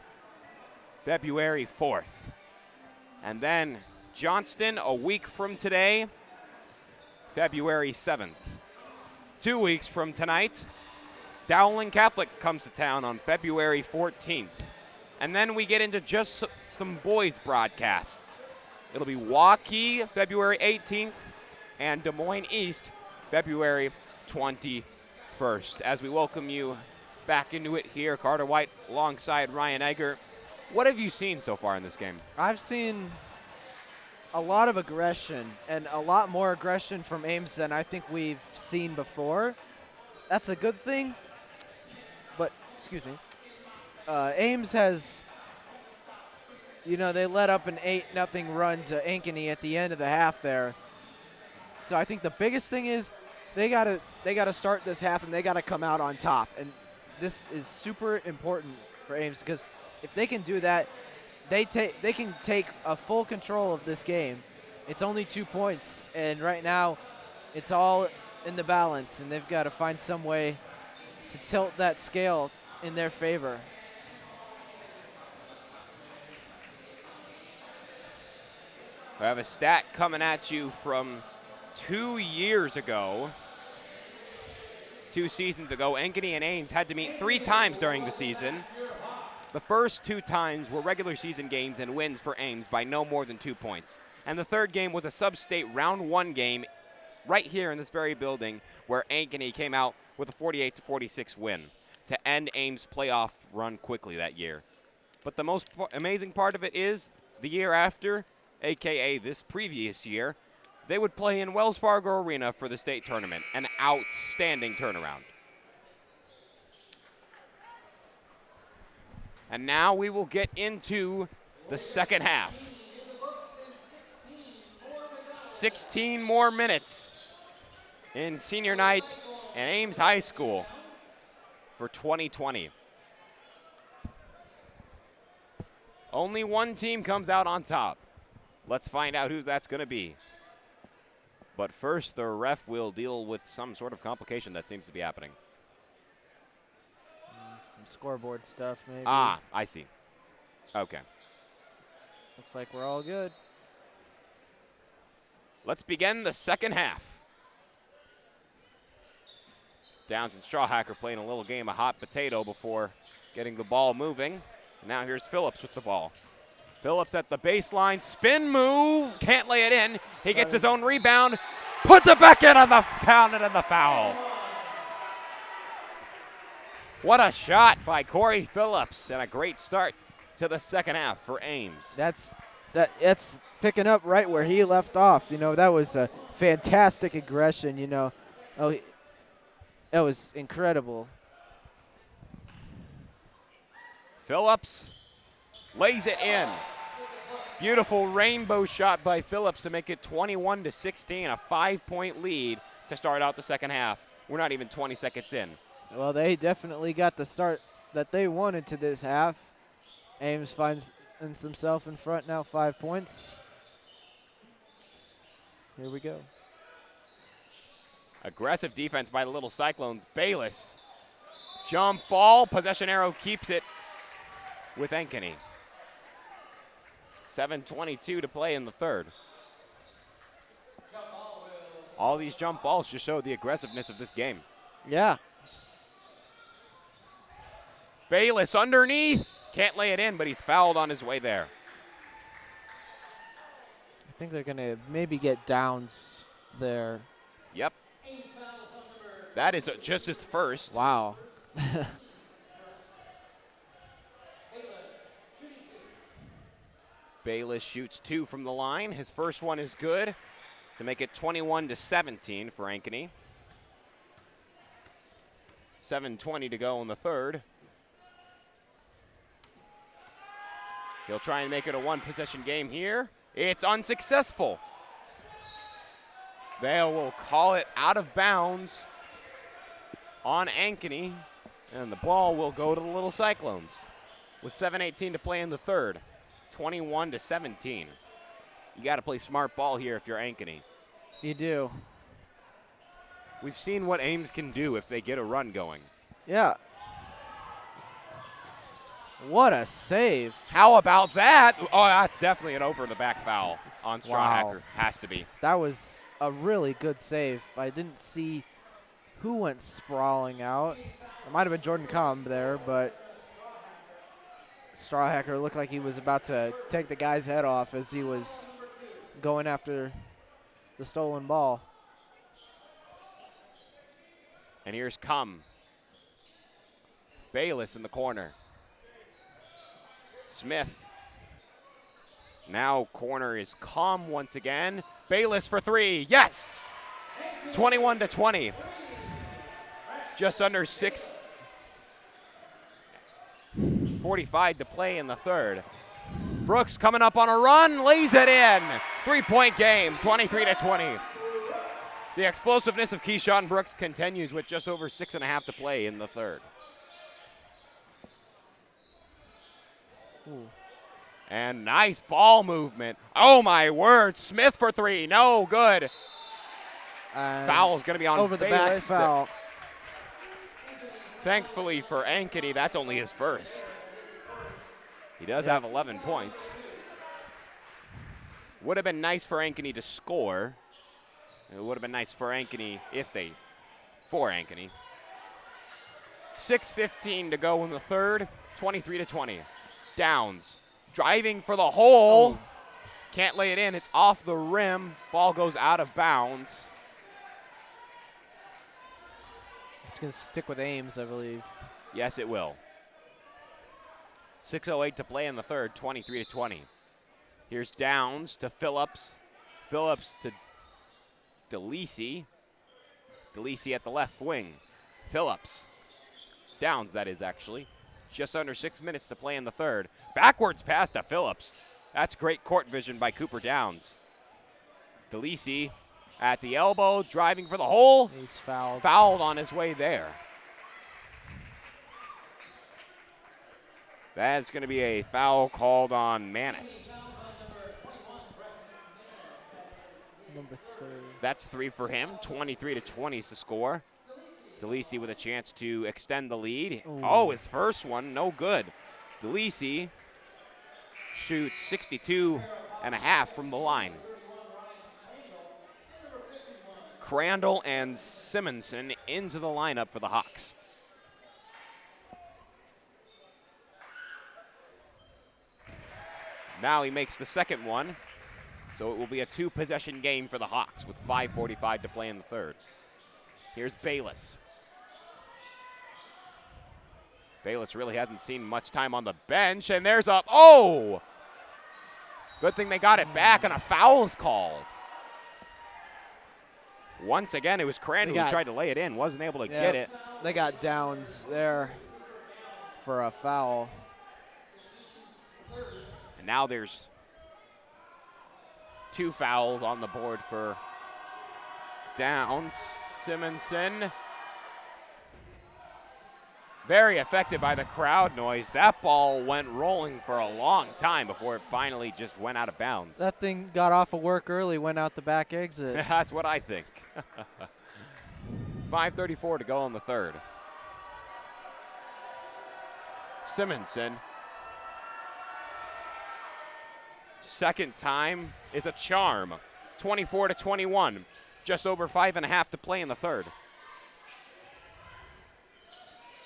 Speaker 1: February 4th. And then Johnston a week from today, February 7th. 2 weeks from tonight, Dowling Catholic comes to town on February 14th. And then we get into just some boys broadcasts. It'll be Waukee February 18th and Des Moines East February 21st. As we welcome you back into it here, Carter White alongside Ryan Egger. What have you seen so far in this game?
Speaker 2: I've seen a lot of aggression, and a lot more aggression from Ames than I think we've seen before. That's a good thing, but, excuse me, Ames has, they let up an 8-0 run to Ankeny at the end of the half there. So I think the biggest thing is they gotta start this half, and they gotta come out on top. And this is super important for Ames, because if they can do that, they can take a full control of this game. It's only 2 points, and right now it's all in the balance, and they've got to find some way to tilt that scale in their favor.
Speaker 1: I have a stat coming at you from 2 years ago. 2 seasons ago, Ankeny and Ames had to meet 3 times during the season. The first 2 times were regular season games and wins for Ames by no more than 2 points. And the third game was a sub-state round 1 game right here in this very building, where Ankeny came out with a 48-46 win to end Ames' playoff run quickly that year. But the most amazing part of it is the year after, aka this previous year, they would play in Wells Fargo Arena for the state tournament, an outstanding turnaround. And now we will get into the second half. 16 more minutes in senior night at Ames High School for 2020. Only one team comes out on top. Let's find out who that's going to be. But first, the ref will deal with some sort of complication that seems to be happening.
Speaker 2: Some scoreboard stuff, maybe.
Speaker 1: Ah, I see. Okay.
Speaker 2: Looks like we're all good.
Speaker 1: Let's begin the second half. Downs and Strawhacker playing a little game of hot potato before getting the ball moving. Now here's Phillips with the ball. Phillips at the baseline, spin move, can't lay it in. He gets his own rebound, puts it back in on the pounded and the foul. What a shot by Corey Phillips, and a great start to the second half for Ames.
Speaker 2: That's picking up right where he left off. That was a fantastic aggression. That was incredible.
Speaker 1: Phillips lays it in. Beautiful rainbow shot by Phillips to make it 21-16, a 5-point lead to start out the second half. We're not even 20 seconds in.
Speaker 2: Well, they definitely got the start that they wanted to this half. Ames finds himself in front now, 5 points. Here we go.
Speaker 1: Aggressive defense by the little Cyclones. Bayless. Jump ball. Possession arrow keeps it with Ankeny. 7:22 to play in the third. All these jump balls just show the aggressiveness of this game.
Speaker 2: Yeah.
Speaker 1: Bayless underneath. Can't lay it in, but he's fouled on his way there.
Speaker 2: I think they're going to maybe get Downs there.
Speaker 1: Yep. That is just his first.
Speaker 2: Wow.
Speaker 1: Bayless shoots 2 from the line. His first one is good to make it 21-17 for Ankeny. 7:20 to go in the third. He'll try and make it a 1-possession game here. It's unsuccessful. They will call it out of bounds on Ankeny, and the ball will go to the little Cyclones with 7:18 to play in the third. 21-17. You got to play smart ball here if you're Ankeny.
Speaker 2: You do.
Speaker 1: We've seen what Ames can do if they get a run going.
Speaker 2: Yeah. What a save.
Speaker 1: How about that? Oh, that's definitely an over-the-back foul on Strawhacker.
Speaker 2: Wow.
Speaker 1: Has to be.
Speaker 2: That was a really good save. I didn't see who went sprawling out. It might have been Jordan Comb there, but Strawhacker looked like he was about to take the guy's head off as he was going after the stolen ball.
Speaker 1: And here's Cum. Bayless in the corner. Smith. Now corner is Cum once again. Bayless for three. Yes! 21-20. Just under 6:45 to play in the third. Brooks coming up on a run, lays it in. 3-point game, 23-20. The explosiveness of Keyshawn Brooks continues with just over 6.5 to play in the third.
Speaker 2: Ooh.
Speaker 1: And nice ball movement. Oh my word, Smith for three, no good. Foul's gonna be on
Speaker 2: over the
Speaker 1: Bayless.
Speaker 2: back foul.
Speaker 1: Thankfully for Ankeny, that's only his first. He does have 11 points. Would have been nice for Ankeny to score. It would have been nice for Ankeny for Ankeny. 6:15 to go in the third, 23-20. Downs, driving for the hole. Can't lay it in, it's off the rim. Ball goes out of bounds.
Speaker 2: It's going to stick with Ames, I believe.
Speaker 1: Yes, it will. 6:08 to play in the third, 23-20. Here's Downs to Phillips. Phillips to DeLisi. DeLisi at the left wing. Phillips. Downs, that is, actually. Just under 6 minutes to play in the third. Backwards pass to Phillips. That's great court vision by Cooper Downs. DeLisi at the elbow, driving for the hole.
Speaker 2: He's fouled.
Speaker 1: Fouled on his way there. That's going to be a foul called on Manis.
Speaker 2: Number 3.
Speaker 1: That's 3 for him. 23-20 is the score. DeLisi with a chance to extend the lead.
Speaker 2: Ooh.
Speaker 1: Oh, his first one, no good. DeLisi shoots 62.5 from the line. Crandall and Simonson into the lineup for the Hawks. Now he makes the second one, so it will be a 2-possession game for the Hawks with 5:45 to play in the third. Here's Bayless. Bayless really hasn't seen much time on the bench, and there's a, oh! Good thing they got it back, and a foul's called. Once again, it was Crandall who tried to lay it in, wasn't able to get it.
Speaker 2: They got Downs there for a foul.
Speaker 1: And now there's 2 fouls on the board for Downs. Simonson. Very affected by the crowd noise. That ball went rolling for a long time before it finally just went out of bounds.
Speaker 2: That thing got off of work early, went out the back exit.
Speaker 1: That's what I think. 5:34 to go in the third. Simonson. Second time is a charm. 24-21. Just over 5.5 to play in the third.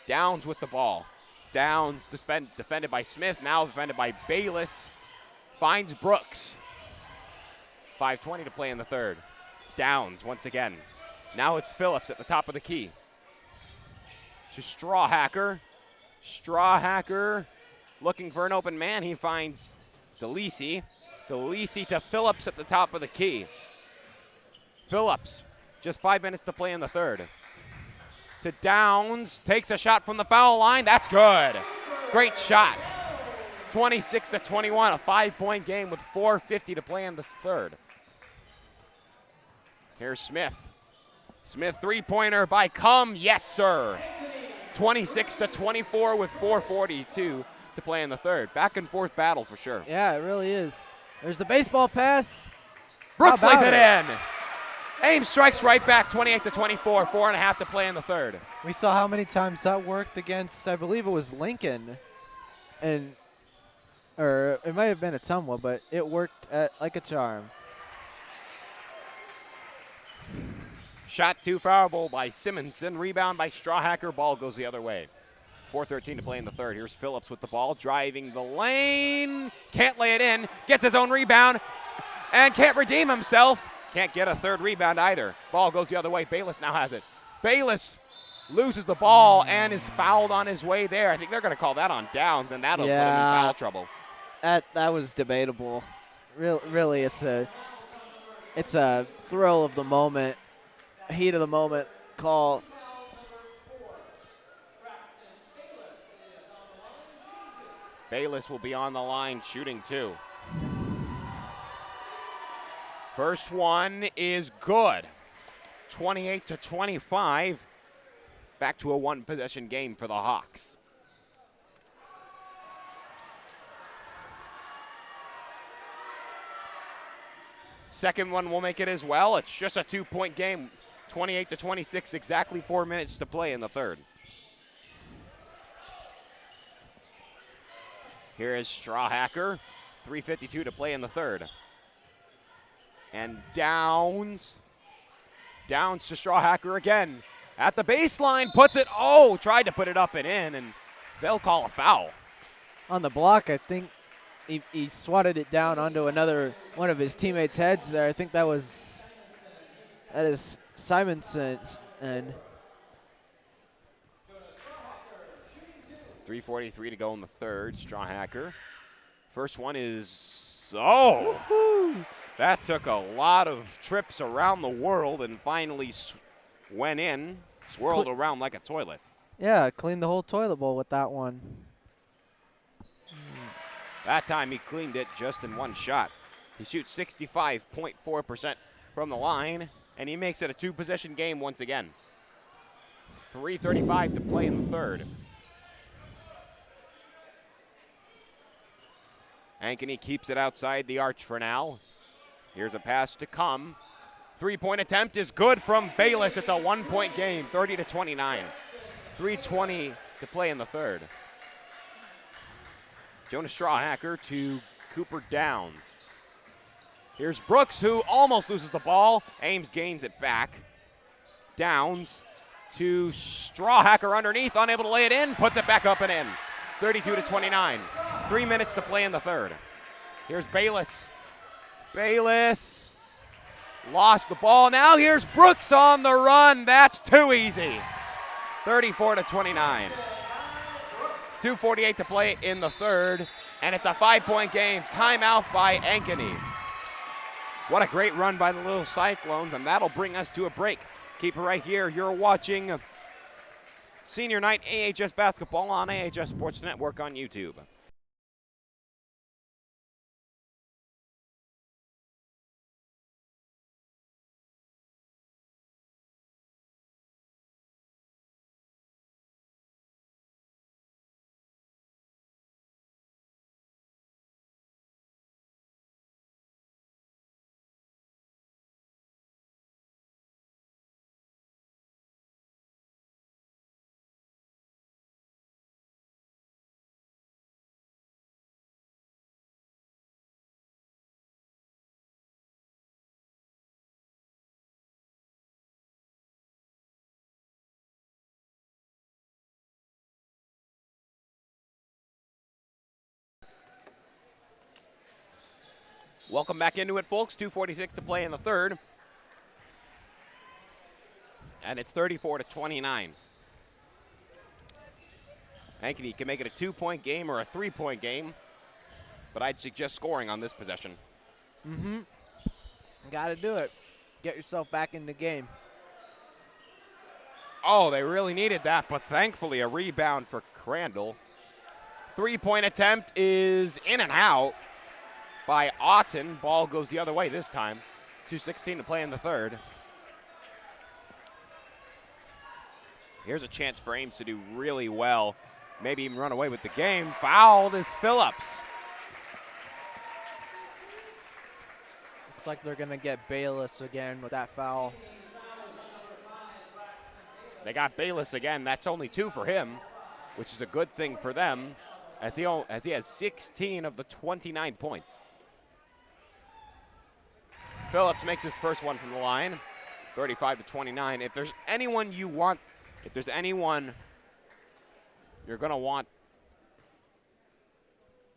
Speaker 1: Downs with the ball. Downs defended by Smith, now defended by Bayless. Finds Brooks. 5:20 to play in the third. Downs once again. Now it's Phillips at the top of the key. To Strawhacker. Strawhacker looking for an open man. He finds DeLisi. DeLisi to Phillips at the top of the key. Phillips, just 5 minutes to play in the third. To Downs, takes a shot from the foul line. That's good. Great shot. 26-21, a 5-point game with 4:50 to play in the third. Here's Smith. Smith three-pointer by Cum. Yes, sir. 26-24 with 4:42 to play in the third. Back and forth battle for sure.
Speaker 2: Yeah, it really is. There's the baseball pass.
Speaker 1: Brooks lays it in. Ames strikes right back, 28-24, 4.5 to play in the third.
Speaker 2: We saw how many times that worked against, I believe it was Lincoln, or it might have been Atumwa, but it worked like a charm.
Speaker 1: Shot too foulable by Simonson. Rebound by Strawhacker. Ball goes the other way. 4:13 to play in the third. Here's Phillips with the ball, driving the lane. Can't lay it in. Gets his own rebound and can't redeem himself. Can't get a third rebound either. Ball goes the other way. Bayless now has it. Bayless loses the ball and is fouled on his way there. I think they're going to call that on downs, and that'll put him in foul trouble.
Speaker 2: That was debatable. Really, it's a thrill of the moment, heat of the moment call.
Speaker 1: Bayless will be on the line shooting 2. First one is good. 28-25. Back to a one-possession game for the Hawks. Second one will make it as well. It's just a 2-point game. 28-26, exactly 4 minutes to play in the third. Here is Strawhacker. 3:52 to play in the third. And Downs to Strawhacker again. At the baseline, puts it, tried to put it up and in, and they'll call a foul.
Speaker 2: On the block, I think he swatted it down onto one of his teammates' heads there. I think that is Simonson. And
Speaker 1: 3:43 to go in the third. Strawhacker. First one is, that took a lot of trips around the world and finally went in, swirled around like a toilet.
Speaker 2: Yeah, cleaned the whole toilet bowl with that one.
Speaker 1: That time he cleaned it just in one shot. He shoots 65.4% from the line, and he makes it a 2-possession game once again. 3:35 to play in the third. Ankeny keeps it outside the arch for now. Here's a pass to come. 3-point attempt is good from Bayless. It's a 1-point game, 30-29. 3:20 to play in the third. Jonas Strawhacker to Cooper Downs. Here's Brooks, who almost loses the ball. Ames gains it back. Downs to Strawhacker underneath, unable to lay it in, puts it back up and in. 32-29. 3 minutes to play in the third. Here's Bayless. Bayless lost the ball. Now here's Brooks on the run. That's too easy. 34-29. 2:48 to play in the third, and it's a 5-point game. Timeout by Ankeny. What a great run by the little Cyclones, and that'll bring us to a break. Keep it right here. You're watching Senior Night AHS Basketball on AHS Sports Network on YouTube. Welcome back into it, folks. 2:46 to play in the third. And it's 34-29. Ankeny can make it a 2-point game or a 3-point game, but I'd suggest scoring on this possession.
Speaker 2: Got to do it. Get yourself back in the game.
Speaker 1: Oh, they really needed that, but thankfully a rebound for Crandall. 3-point attempt is in and out by Otten. Ball goes the other way this time. 2:16 to play in the third. Here's a chance for Ames to do really well. Maybe even run away with the game. Fouled is Phillips.
Speaker 2: Looks like they're going to get Bayless again with that foul.
Speaker 1: They got Bayless again. That's only 2 for him, which is a good thing for them, as he has 16 of the 29 points. Phillips makes his first one from the line. 35-29. If there's anyone you're going to want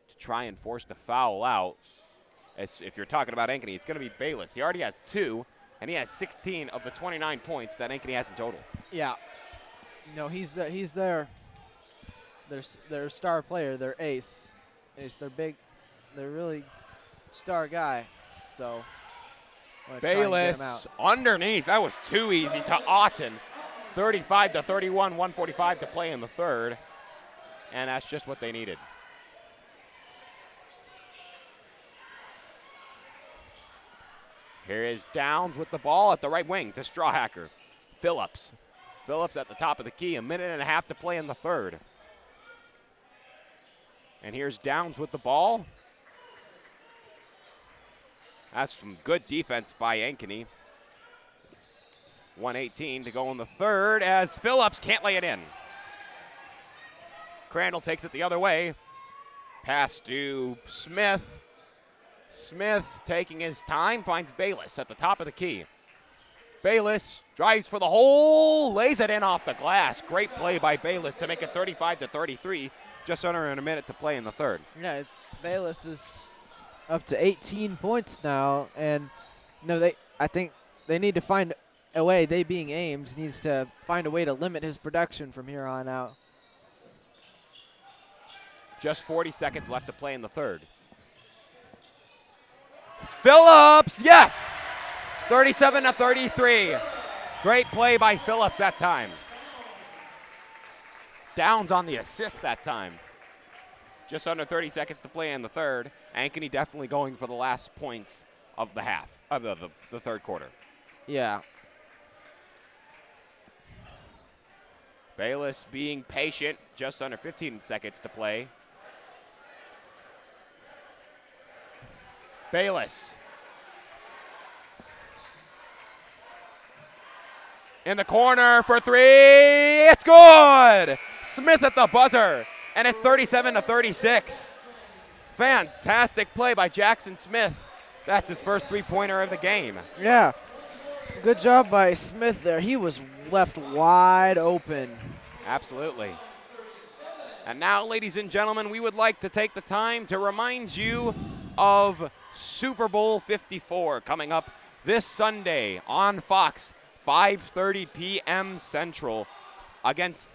Speaker 1: to try and force the foul out, if you're talking about Ankeny, it's going to be Bayless. He already has 2, and he has 16 of the 29 points that Ankeny has in total.
Speaker 2: Yeah. No, he's their star player, their ace. They're big, they're really star guy. So
Speaker 1: Bayless underneath. That was too easy to Auten. 35-31, 1:45 to play in the third. And that's just what they needed. Here is Downs with the ball at the right wing to Strawhacker. Phillips. Phillips at the top of the key. 1.5 minutes to play in the third. And here's Downs with the ball. That's some good defense by Ankeny. 1:18 to go in the third as Phillips can't lay it in. Crandall takes it the other way. Pass to Smith. Smith taking his time, finds Bayless at the top of the key. Bayless drives for the hole, lays it in off the glass. Great play by Bayless to make it 35-33. Just under a minute to play in the third.
Speaker 2: Yeah, Bayless is up to 18 points now, and I think they need to find a way. They being Ames needs to find a way to limit his production from here on out.
Speaker 1: Just 40 seconds left to play in the third. Phillips, yes! 37-33. Great play by Phillips that time. Downs on the assist that time. Just under 30 seconds to play in the third. Ankeny definitely going for the last points of the half, of the third quarter.
Speaker 2: Yeah.
Speaker 1: Bayless being patient, just under 15 seconds to play. Bayless. In the corner for 3, it's good! Smith at the buzzer, and it's 37-36. Fantastic play by Jackson Smith. That's his first three-pointer of the game.
Speaker 2: Yeah, good job by Smith there. He was left wide open.
Speaker 1: Absolutely. And now, ladies and gentlemen, we would like to take the time to remind you of Super Bowl 54 coming up this Sunday on Fox, 5:30 p.m. Central, against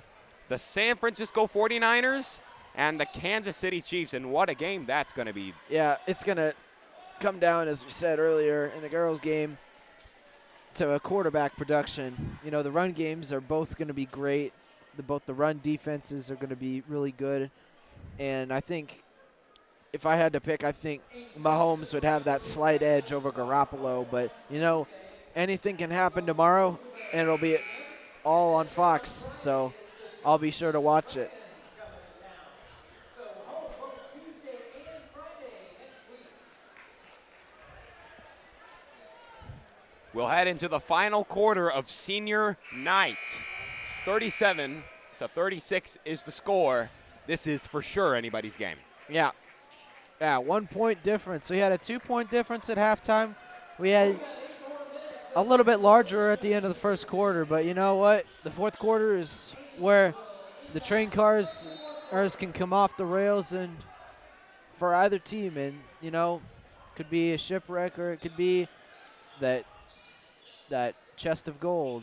Speaker 1: the San Francisco 49ers and the Kansas City Chiefs. And what a game that's going to be.
Speaker 2: Yeah, it's going to come down, as we said earlier in the girls' game, to a quarterback production. You know, the run games are both going to be great. Both the run defenses are going to be really good. And I think if I had to pick, I think Mahomes would have that slight edge over Garoppolo. But, you know, anything can happen tomorrow, and it'll be all on Fox. So I'll be sure to watch it.
Speaker 1: We'll head into the final quarter of senior night. 37-36 is the score. This is for sure anybody's game.
Speaker 2: Yeah. Yeah, 1 point difference. We had a 2-point difference at halftime. We had a little bit larger at the end of the first quarter, but you know what? The fourth quarter is where the train cars can come off the rails, and for either team, and you know, could be a shipwreck or it could be that chest of gold.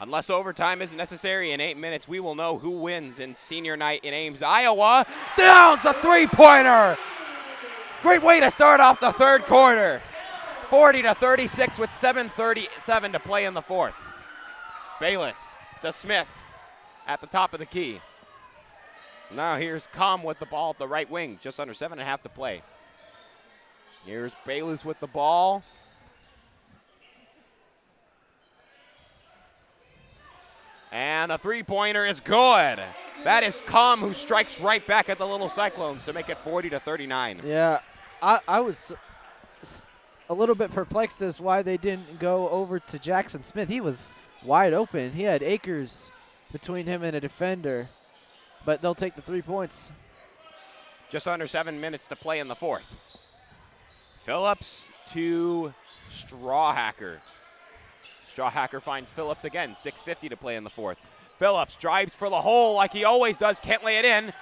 Speaker 1: Unless overtime is necessary in 8 minutes, we will know who wins in senior night in Ames, Iowa. Downs a three-pointer. Great way to start off the third quarter. 40-36 with 7:37 to play in the fourth. Bayless to Smith at the top of the key. Now here's Com with the ball at the right wing, just under 7.5 to play. Here's Bayless with the ball. And a three-pointer is good. That is Com, who strikes right back at the little Cyclones to make it 40-39.
Speaker 2: Yeah, I was a little bit perplexed as why they didn't go over to Jackson Smith. He was wide open. He had acres between him and a defender, but they'll take the 3 points.
Speaker 1: Just under 7 minutes to play in the fourth. Phillips to Strawhacker. Strawhacker finds Phillips again. 6:50 to play in the fourth. Phillips drives for the hole like he always does. Can't lay it in.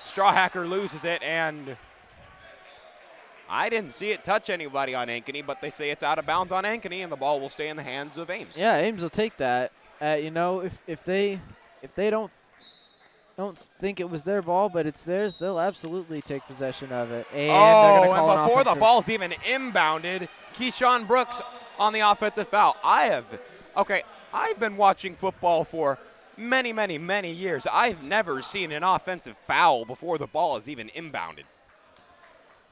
Speaker 1: Strawhacker loses it, and I didn't see it touch anybody on Ankeny, but they say it's out of bounds on Ankeny, and the ball will stay in the hands of Ames.
Speaker 2: Yeah, Ames will take that. You know, if they don't think it was their ball, but it's theirs, they'll absolutely take possession of it. And they're going to call
Speaker 1: and before
Speaker 2: an
Speaker 1: the ball's even inbounded, Keyshawn Brooks on the offensive foul. I've been watching football for many, many, many years. I've never seen an offensive foul before the ball is even inbounded.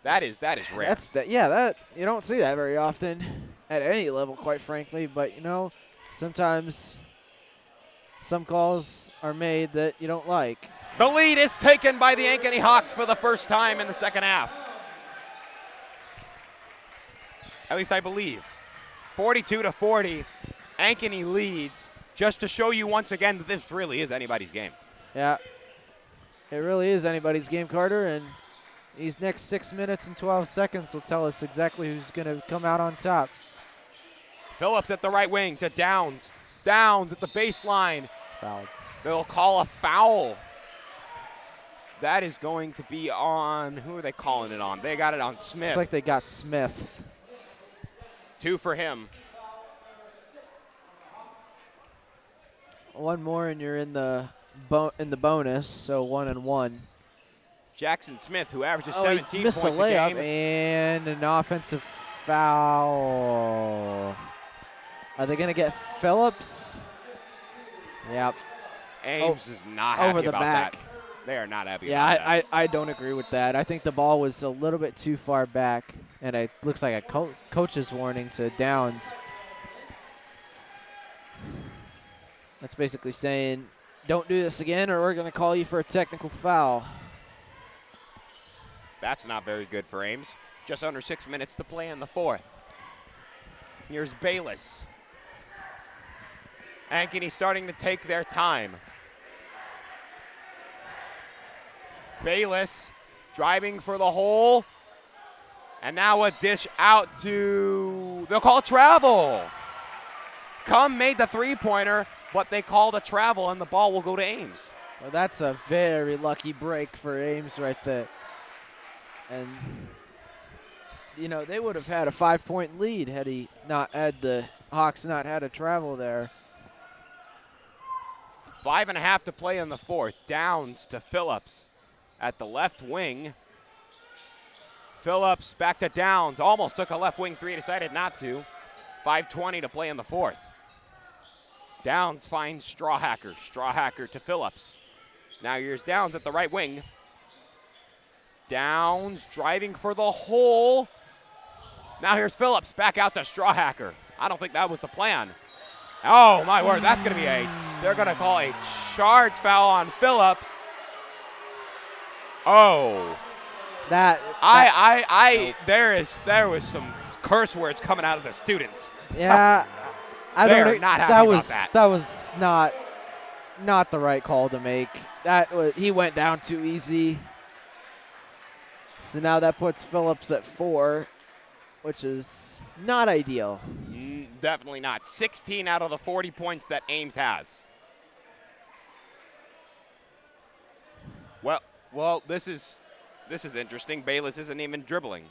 Speaker 1: That is rare.
Speaker 2: That you don't see that very often at any level, quite frankly. But you know, sometimes some calls are made that you don't like.
Speaker 1: The lead is taken by the Ankeny Hawks for the first time in the second half. At least I believe. 42-40, Ankeny leads, just to show you once again that this really is anybody's game.
Speaker 2: Yeah, it really is anybody's game, Carter, and these next 6 minutes and 12 seconds will tell us exactly who's going to come out on top.
Speaker 1: Phillips at the right wing to Downs. Downs at the baseline.
Speaker 2: Foul.
Speaker 1: They'll call a foul. That is going to be on, who are they calling it on? They got it on Smith.
Speaker 2: Looks like they got Smith.
Speaker 1: 2 for him.
Speaker 2: One more and you're in the bonus, so 1-1.
Speaker 1: Jackson Smith, who averages
Speaker 2: he
Speaker 1: 17
Speaker 2: missed
Speaker 1: points
Speaker 2: the layup
Speaker 1: a game.
Speaker 2: and an offensive foul. Are they going to get Phillips? Yep.
Speaker 1: Ames is not happy
Speaker 2: over the
Speaker 1: about
Speaker 2: back.
Speaker 1: that. They are not happy about that.
Speaker 2: I don't agree with that. I think the ball was a little bit too far back, and it looks like a coach's warning to Downs. That's basically saying, don't do this again or we're going to call you for a technical foul.
Speaker 1: That's not very good for Ames. Just under 6 minutes to play in the fourth. Here's Bayless. Ankeny starting to take their time. Bayless driving for the hole. And now a dish out to, they'll call travel. Cum made the three-pointer, but they called a travel, and the ball will go to Ames.
Speaker 2: Well, that's a very lucky break for Ames right there. And, you know, they would have had a 5-point lead had the Hawks not had a travel there.
Speaker 1: 5.5 to play in the fourth. Downs to Phillips at the left wing. Phillips back to Downs. Almost took a left wing three, decided not to. 5:20 to play in the fourth. Downs finds Strawhacker. Strawhacker to Phillips. Now here's Downs at the right wing. Downs driving for the hole. Now here's Phillips back out to Strawhacker. I don't think that was the plan. Oh, my word, that's going to be they're going to call a charge foul on Phillips. Oh.
Speaker 2: There
Speaker 1: was some curse words coming out of the students.
Speaker 2: Yeah.
Speaker 1: They're not happy about that.
Speaker 2: That was not the right call to make. He went down too easy. So now that puts Phillips at 4, which is not ideal.
Speaker 1: Definitely not. 16 out of the 40 points that Ames has. Well, this is interesting. Bayless isn't even dribbling.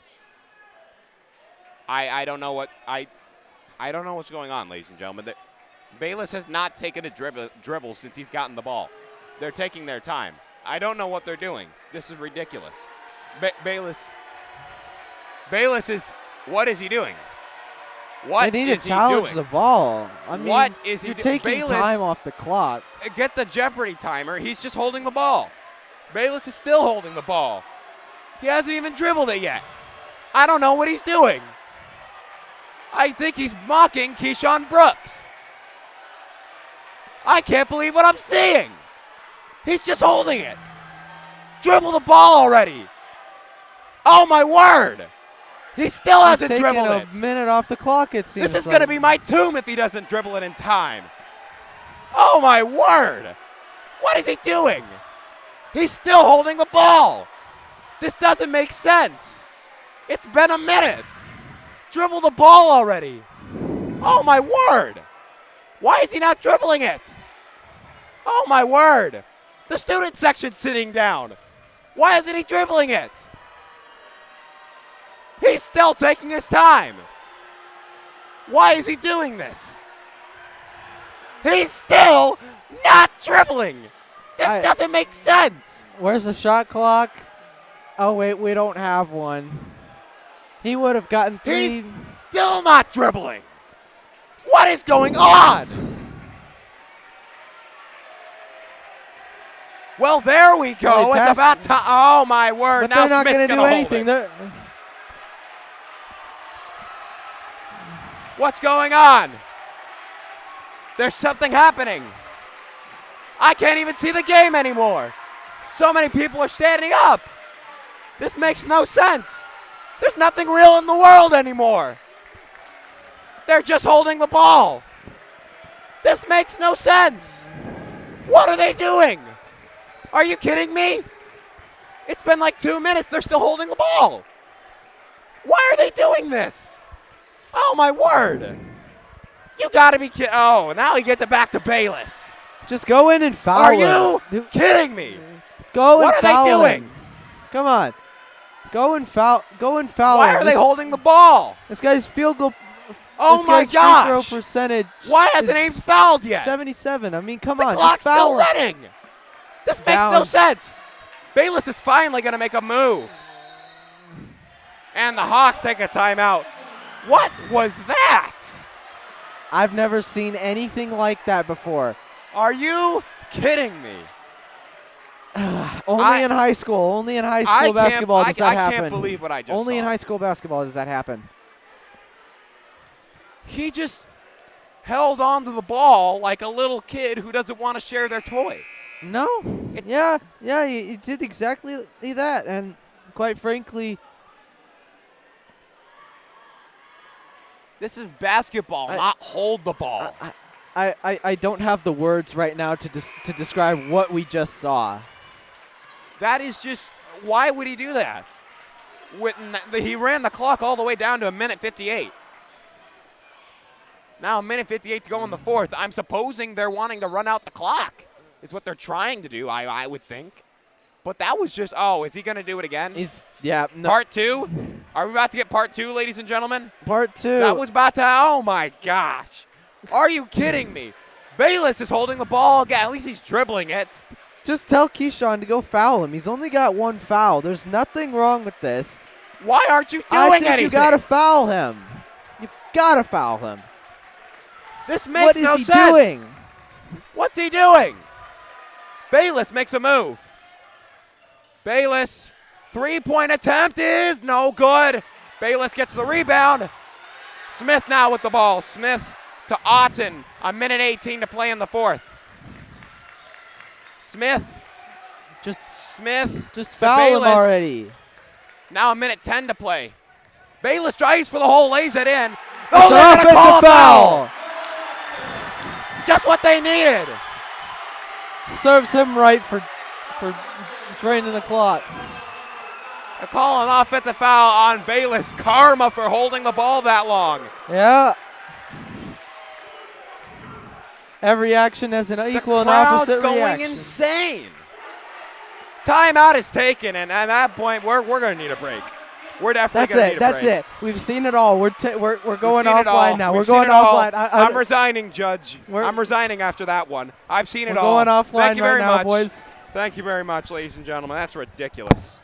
Speaker 1: I don't know what I don't know what's going on, ladies and gentlemen. Bayless has not taken a dribble since he's gotten the ball. They're taking their time. I don't know what they're doing. This is ridiculous. Bayless is, what is he doing? What
Speaker 2: they need
Speaker 1: is
Speaker 2: to challenge
Speaker 1: he
Speaker 2: the
Speaker 1: doing?
Speaker 2: ball. I mean,
Speaker 1: What is he
Speaker 2: you're
Speaker 1: doing?
Speaker 2: taking
Speaker 1: Bayless,
Speaker 2: time off the clock.
Speaker 1: Get the Jeopardy timer. He's just holding the ball. Bayless is still holding the ball. He hasn't even dribbled it yet. I don't know what he's doing. I think he's mocking Keyshawn Brooks. I can't believe what I'm seeing. He's just holding it. Dribble the ball already. Oh, my word. He still hasn't dribbled it.
Speaker 2: He's taking a minute off the clock, it seems.
Speaker 1: This is going to be my tomb if he doesn't dribble it in time. Oh, my word. What is he doing? He's still holding the ball. This doesn't make sense. It's been a minute. Dribble the ball already. Oh, my word. Why is he not dribbling it? Oh, my word. The student section's sitting down. Why isn't he dribbling it? He's still taking his time. Why is he doing this? He's still not dribbling. This doesn't make sense.
Speaker 2: Where's the shot clock? Oh, wait, we don't have one. He would have gotten 3.
Speaker 1: He's still not dribbling. What is going on? Well, there we go.
Speaker 2: Well,
Speaker 1: it's about time. Oh, my word.
Speaker 2: But
Speaker 1: now
Speaker 2: they're not
Speaker 1: Smith's
Speaker 2: going to do
Speaker 1: hold
Speaker 2: anything.
Speaker 1: it. What's going on? There's something happening. I can't even see the game anymore. So many people are standing up. This makes no sense. There's nothing real in the world anymore. They're just holding the ball. This makes no sense. What are they doing? Are you kidding me? It's been like 2 minutes. They're still holding the ball. Why are they doing this? Oh, my word. You got to be kidding. Oh, now he gets it back to Bayless.
Speaker 2: Just go in and foul
Speaker 1: Are
Speaker 2: him.
Speaker 1: you kidding me?
Speaker 2: Go
Speaker 1: What
Speaker 2: and
Speaker 1: are
Speaker 2: foul
Speaker 1: they doing?
Speaker 2: him. Come on. Go and foul him.
Speaker 1: Why are they holding the ball?
Speaker 2: This guy's field goal.
Speaker 1: Oh,
Speaker 2: this
Speaker 1: my
Speaker 2: guy's free
Speaker 1: gosh.
Speaker 2: throw percentage.
Speaker 1: Why hasn't
Speaker 2: is
Speaker 1: Ames fouled yet?
Speaker 2: 77. I mean, come
Speaker 1: The
Speaker 2: on.
Speaker 1: clock's
Speaker 2: just foul
Speaker 1: still
Speaker 2: him.
Speaker 1: running. This makes no
Speaker 2: Bounce.
Speaker 1: sense. Bayless is finally going to make a move. And the Hawks take a timeout. What was that?
Speaker 2: I've never seen anything like that before.
Speaker 1: Are you kidding me?
Speaker 2: Only in high school. Only in high school basketball does that happen.
Speaker 1: I can't believe what I just saw.
Speaker 2: Only in high school basketball does that happen.
Speaker 1: He just held on to the ball like a little kid who doesn't want to share their toy.
Speaker 2: No. Yeah, he did exactly that. And quite frankly,
Speaker 1: This is basketball, not hold the ball.
Speaker 2: I don't have the words right now to describe what we just saw.
Speaker 1: That is just, why would he do that? He ran the clock all the way down to a minute 58. Now a minute 58 to go in the fourth. I'm supposing they're wanting to run out the clock. Is what they're trying to do, I would think. But that was just, is he going to do it again?
Speaker 2: No.
Speaker 1: Part 2? Are we about to get part 2, ladies and gentlemen?
Speaker 2: Part 2.
Speaker 1: That was about to, oh my gosh. Are you kidding me? Bayless is holding the ball again. At least he's dribbling it.
Speaker 2: Just tell Keyshawn to go foul him. He's only got 1 foul. There's nothing wrong with this.
Speaker 1: Why aren't you doing
Speaker 2: I think
Speaker 1: anything?
Speaker 2: you got to foul him. You've got to foul him.
Speaker 1: This makes no sense.
Speaker 2: What is he doing?
Speaker 1: What's he doing? Bayless makes a move. Bayless, 3-point attempt is no good. Bayless gets the rebound. Smith now with the ball. Smith to Otten. A minute 18 to play in the fourth. Smith.
Speaker 2: Just
Speaker 1: foul
Speaker 2: him already.
Speaker 1: Now a minute 10 to play. Bayless drives for the hole, lays it in.
Speaker 2: It's an offensive foul.
Speaker 1: Just what they needed.
Speaker 2: Serves him right for draining the clock.
Speaker 1: A call an offensive foul on Bayless. Karma for holding the ball that long.
Speaker 2: Yeah. Every action has an equal and opposite reaction.
Speaker 1: The crowd's going insane. Timeout is taken, and at that point, we're going to need a break. We're definitely going to need a break.
Speaker 2: That's it. We've seen it all. We're going offline now. We're going offline.
Speaker 1: I'm resigning, Judge. I'm resigning after that one. I've seen it all.
Speaker 2: We're going offline
Speaker 1: Thank you very
Speaker 2: right now,
Speaker 1: much.
Speaker 2: boys.
Speaker 1: Thank you very much, ladies and gentlemen. That's ridiculous.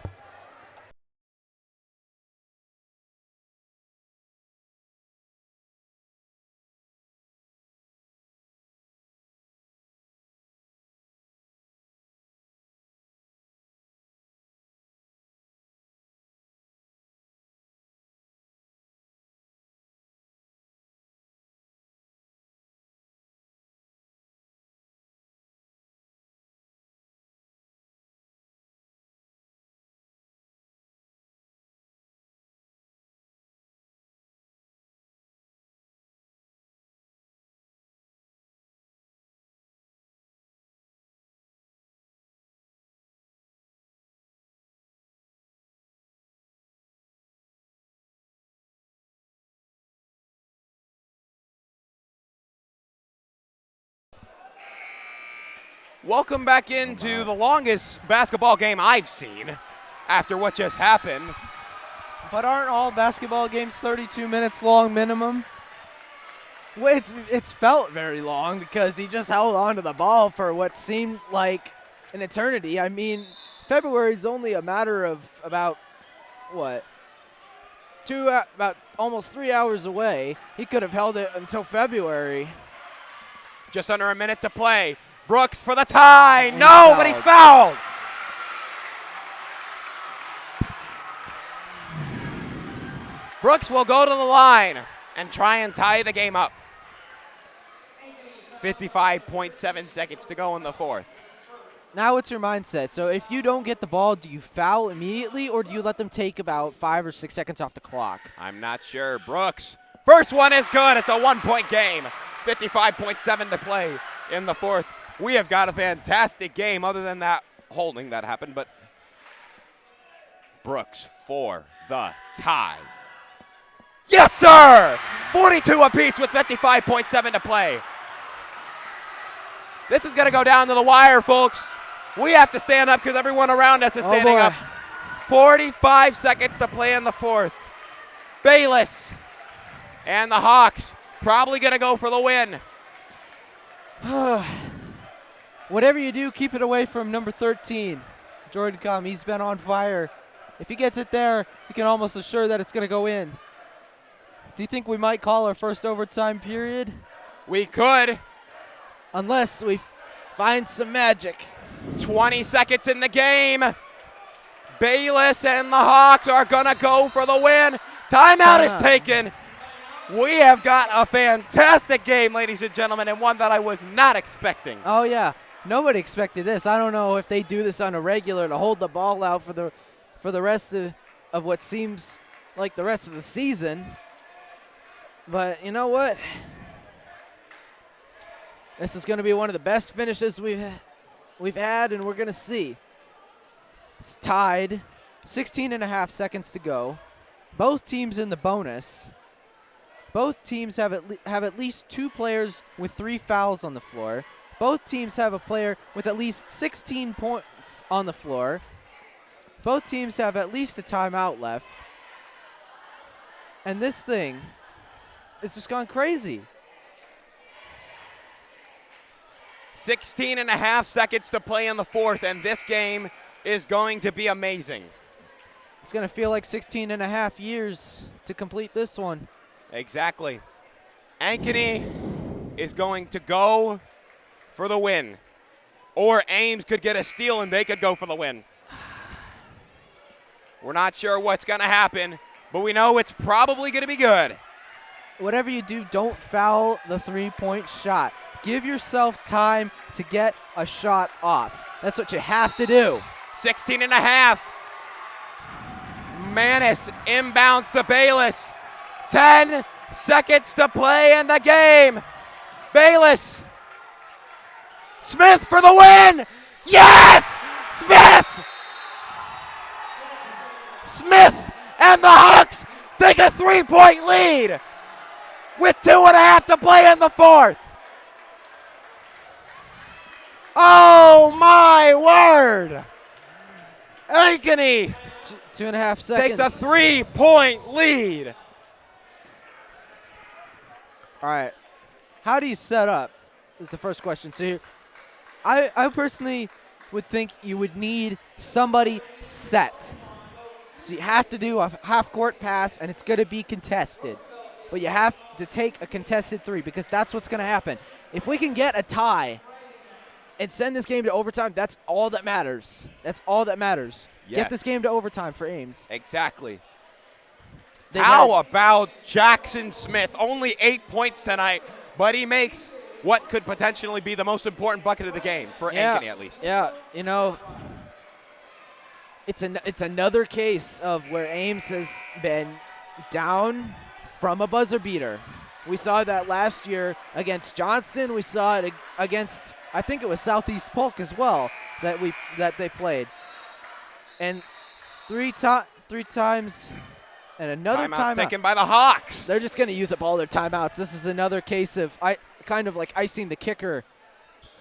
Speaker 1: Welcome back into the longest basketball game I've seen after what just happened.
Speaker 2: But aren't all basketball games 32 minutes long minimum? Well, it's felt very long because he just held on to the ball for what seemed like an eternity. I mean, February is only a matter of about, what, about almost 3 hours away. He could have held it until February.
Speaker 1: Just under a minute to play. Brooks for the tie. No, but he's fouled. Brooks will go to the line and try and tie the game up. 55.7 seconds to go in the fourth.
Speaker 2: Now what's your mindset? So if you don't get the ball, do you foul immediately or do you let them take about 5 or 6 seconds off the clock?
Speaker 1: I'm not sure. Brooks. First one is good. It's a 1-point game. 55.7 to play in the fourth. We have got a fantastic game other than that holding that happened, but Brooks for the tie. Yes, sir! 42 apiece with 55.7 to play. This is going to go down to the wire, folks. We have to stand up because everyone around us is standing up. 45 seconds to play in the fourth. Bayless and the Hawks probably going to go for the win.
Speaker 2: Whatever you do, keep it away from number 13, Jordan Cum. He's been on fire. If he gets it there, you can almost assure that it's going to go in. Do you think we might call our first overtime period?
Speaker 1: We could.
Speaker 2: Unless we find some magic.
Speaker 1: 20 seconds in the game. Bayless and the Hawks are going to go for the win. Timeout is taken. We have got a fantastic game, ladies and gentlemen, and one that I was not expecting.
Speaker 2: Oh, yeah. Nobody expected this. I don't know if they do this on a regular to hold the ball out for the rest of what seems like the rest of the season. But you know what? This is going to be one of the best finishes we've had, and we're going to see. It's tied. 16 and a half seconds to go. Both teams in the bonus. Both teams have at least 2 players with 3 fouls on the floor. Both teams have a player with at least 16 points on the floor. Both teams have at least a timeout left. And this thing has just gone crazy.
Speaker 1: 16 and a half seconds to play in the fourth, and this game is going to be amazing.
Speaker 2: It's going to feel like 16 and a half years to complete this one.
Speaker 1: Exactly. Ankeny is going to go for the win. Or Ames could get a steal and they could go for the win. We're not sure what's going to happen, but we know it's probably going to be good.
Speaker 2: Whatever you do, don't foul the three-point shot. Give yourself time to get a shot off. That's what you have to do.
Speaker 1: 16 and a half. Manis inbounds to Bayless. 10 seconds to play in the game. Bayless. Smith for the win. Yes! Smith! Smith and the Hawks take a 3-point lead with 2.5 to play in the fourth. Oh, my word. Ankeny
Speaker 2: 2.5 seconds.
Speaker 1: takes a 3-point lead.
Speaker 2: All right. How do you set up is the first question. So I personally would think you would need somebody set. So you have to do a half-court pass, and it's going to be contested. But you have to take a contested three because that's what's going to happen. If we can get a tie and send this game to overtime, that's all that matters. That's all that matters.
Speaker 1: Yes.
Speaker 2: Get this game to overtime for Ames.
Speaker 1: Exactly. How about Jackson Smith? Only 8 points tonight, but he makes what could potentially be the most important bucket of the game for Ankeny at least.
Speaker 2: Yeah, you know, it's another case of where Ames has been down from a buzzer beater. We saw that last year against Johnston. We saw it against, I think it was Southeast Polk as well, that they played. And three times and another timeout
Speaker 1: taken by the Hawks.
Speaker 2: They're just going to use up all their timeouts. This is another case of kind of like icing the kicker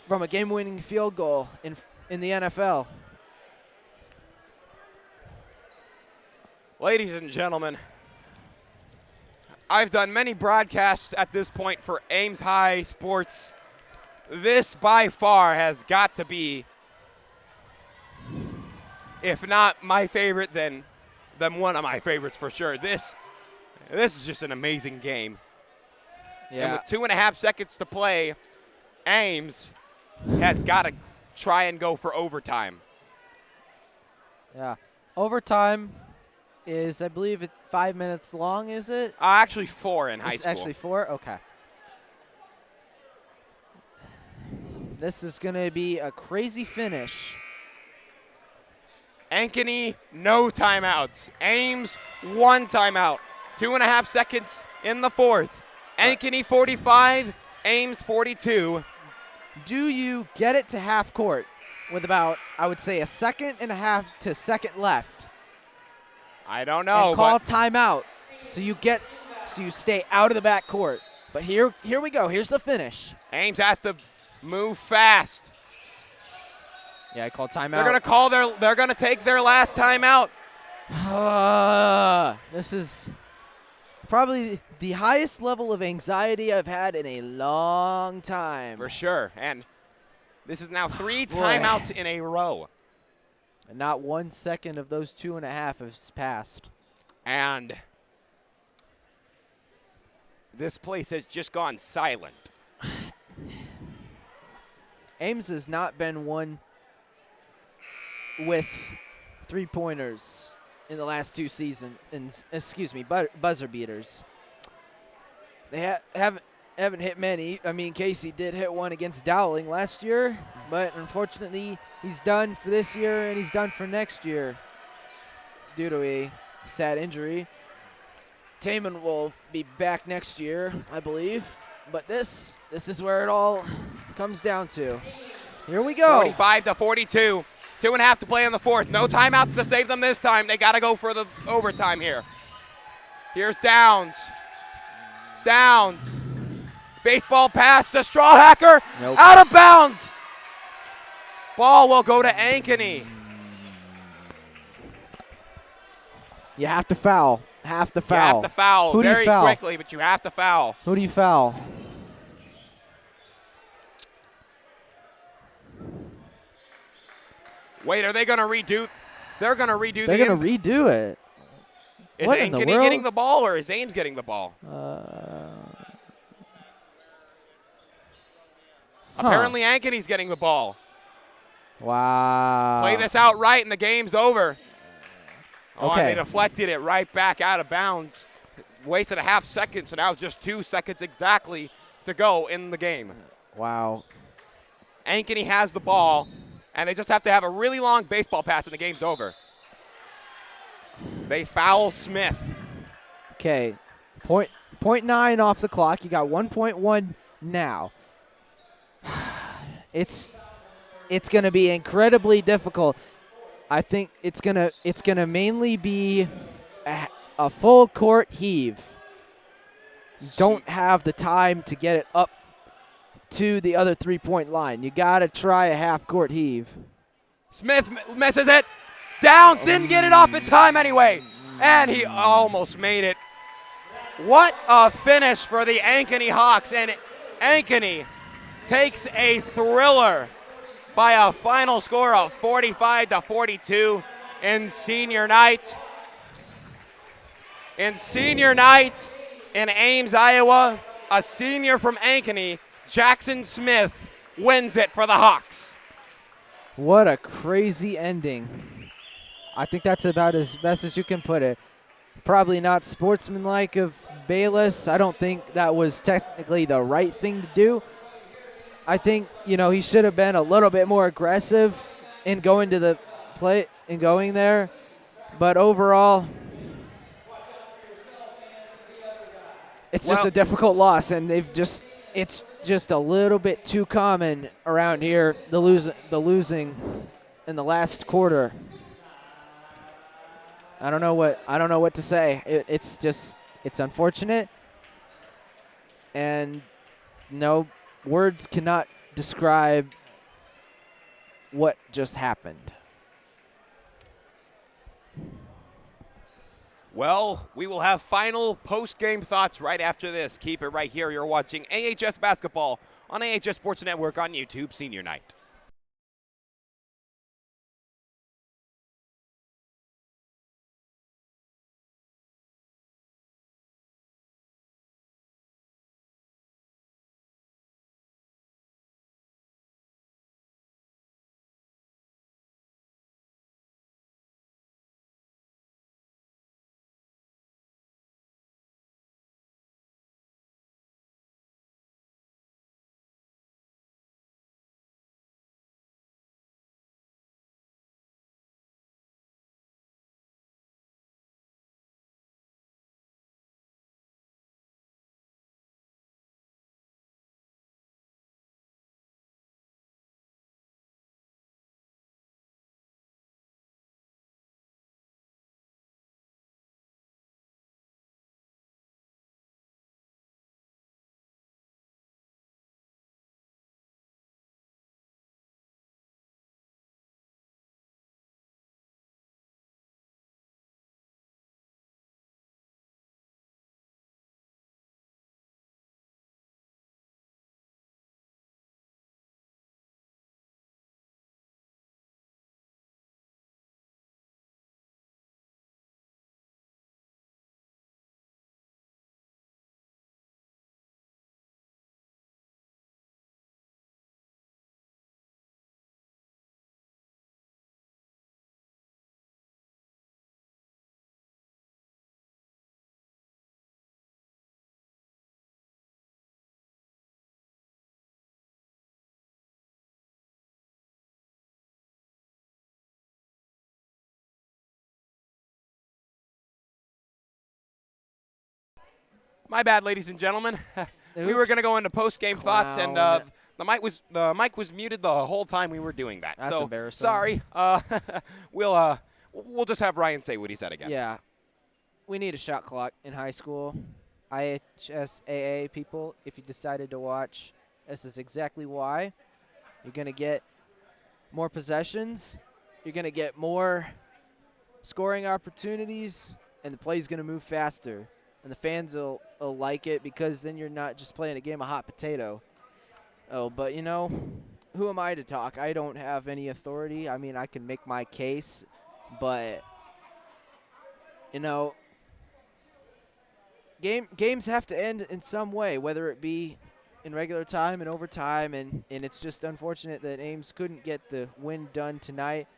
Speaker 2: from a game-winning field goal in the NFL.
Speaker 1: Ladies and gentlemen, I've done many broadcasts at this point for Ames High sports. This by far has got to be, if not my favorite, then one of my favorites for sure. This is just an amazing game.
Speaker 2: Yeah.
Speaker 1: And with 2.5 seconds to play, Ames has got to try and go for overtime.
Speaker 2: Yeah. Overtime is, I believe, 5 minutes long, is it?
Speaker 1: Actually 4 in high
Speaker 2: It's
Speaker 1: school.
Speaker 2: actually 4? Okay. This is going to be a crazy finish.
Speaker 1: Ankeny, no timeouts. Ames, 1 timeout. 2.5 seconds in the fourth. Ankeny 45, Ames 42.
Speaker 2: Do you get it to half court with about, I would say, 1.5 seconds to second left?
Speaker 1: I don't know.
Speaker 2: And call timeout, so you stay out of the back court. But here we go. Here's the finish.
Speaker 1: Ames has to move fast.
Speaker 2: Yeah, I called timeout.
Speaker 1: They're gonna take their last timeout.
Speaker 2: This is probably the highest level of anxiety I've had in a long time.
Speaker 1: For sure. And this is now 3 timeouts in a row.
Speaker 2: And not 1 second of those 2.5 has passed.
Speaker 1: And this place has just gone silent.
Speaker 2: Ames has not been one with 3-pointers in the last 2 seasons. Buzzer beaters. They haven't hit many. I mean, Casey did hit one against Dowling last year, but unfortunately he's done for this year and he's done for next year due to a sad injury. Taman will be back next year, I believe. But this is where it all comes down to. Here we go.
Speaker 1: 45 to 42. 2.5 to play in the fourth. No timeouts to save them this time. They got to go for the overtime here. Here's Downs. Downs. Baseball pass to Strawhacker.
Speaker 2: Nope.
Speaker 1: Out of bounds. Ball will go to Ankeny.
Speaker 2: You have to foul. Have to foul.
Speaker 1: You have to foul
Speaker 2: Who do you
Speaker 1: very
Speaker 2: foul?
Speaker 1: quickly, but you have to foul.
Speaker 2: Who do you foul?
Speaker 1: Wait, are they going to redo? They're going to redo
Speaker 2: They're going to redo it.
Speaker 1: Is
Speaker 2: What in the
Speaker 1: Ankeny
Speaker 2: world?
Speaker 1: getting the ball or is Ames getting the ball? Apparently Ankeny's getting the ball.
Speaker 2: Wow.
Speaker 1: Play this out right and the game's over. Oh, and
Speaker 2: Okay.
Speaker 1: they deflected it right back out of bounds. Wasted a half second, so now just 2 seconds exactly to go in the game.
Speaker 2: Wow.
Speaker 1: Ankeny has the ball, and they just have to have a really long baseball pass and the game's over. They foul Smith.
Speaker 2: Okay. Point 0.9 off the clock. You got 1.1 now. It's going to be incredibly difficult. I think it's gonna mainly be a full court heave. Don't have the time to get it up to the other 3-point line. You gotta try a half court heave.
Speaker 1: Smith misses it. Downs didn't get it off in time anyway, and he almost made it. What a finish for the Ankeny Hawks, and Ankeny takes a thriller by a final score of 45 to 42 in senior night. In senior night in Ames, Iowa, a senior from Ankeny, Jackson Smith, wins it for the Hawks.
Speaker 2: What a crazy ending. I think that's about as best as you can put it. Probably not sportsmanlike of Bayless. I don't think that was technically the right thing to do. I think, he should have been a little bit more aggressive in going to the play and going there. But overall, it's just a difficult loss, and it's just a little bit too common around here, the losing in the last quarter. I don't know what to say. It's unfortunate, and no words cannot describe what just happened?
Speaker 1: Well, we will have final post-game thoughts right after this. Keep it right here. You're watching AHS Basketball on AHS Sports Network on YouTube Senior Night. My bad, ladies and gentlemen. We were going to go into post-game thoughts, and the mic was muted the whole time we were doing that.
Speaker 2: That's
Speaker 1: so
Speaker 2: embarrassing.
Speaker 1: Sorry. We'll just have Ryan say what he said again.
Speaker 2: Yeah. We need a shot clock in high school. IHSAA people, if you decided to watch, this is exactly why. You're going to get more possessions. You're going to get more scoring opportunities, and the play's going to move faster. And the fans will like it because then you're not just playing a game of hot potato. Oh, but, you know, who am I to talk? I don't have any authority. I mean, I can make my case, but, you know, games have to end in some way, whether it be in regular time and overtime, and it's just unfortunate that Ames couldn't get the win done tonight.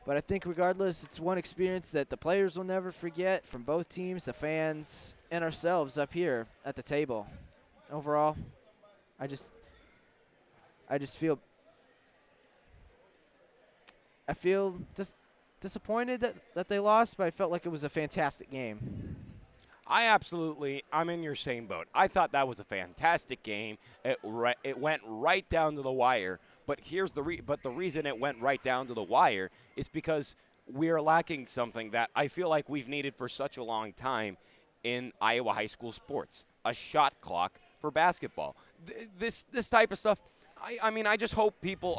Speaker 2: But I think regardless, it's one experience that the players will never forget from both teams, the fans, and ourselves up here at the table. Overall, I just feel just disappointed that they lost, but I felt like it was a fantastic game.
Speaker 1: I'm in your same boat. I thought that was a fantastic game. It went right down to the wire. But the reason it went right down to the wire is because we're lacking something that I feel like we've needed for such a long time in Iowa high school sports: a shot clock for basketball. This type of stuff. I mean, I just hope people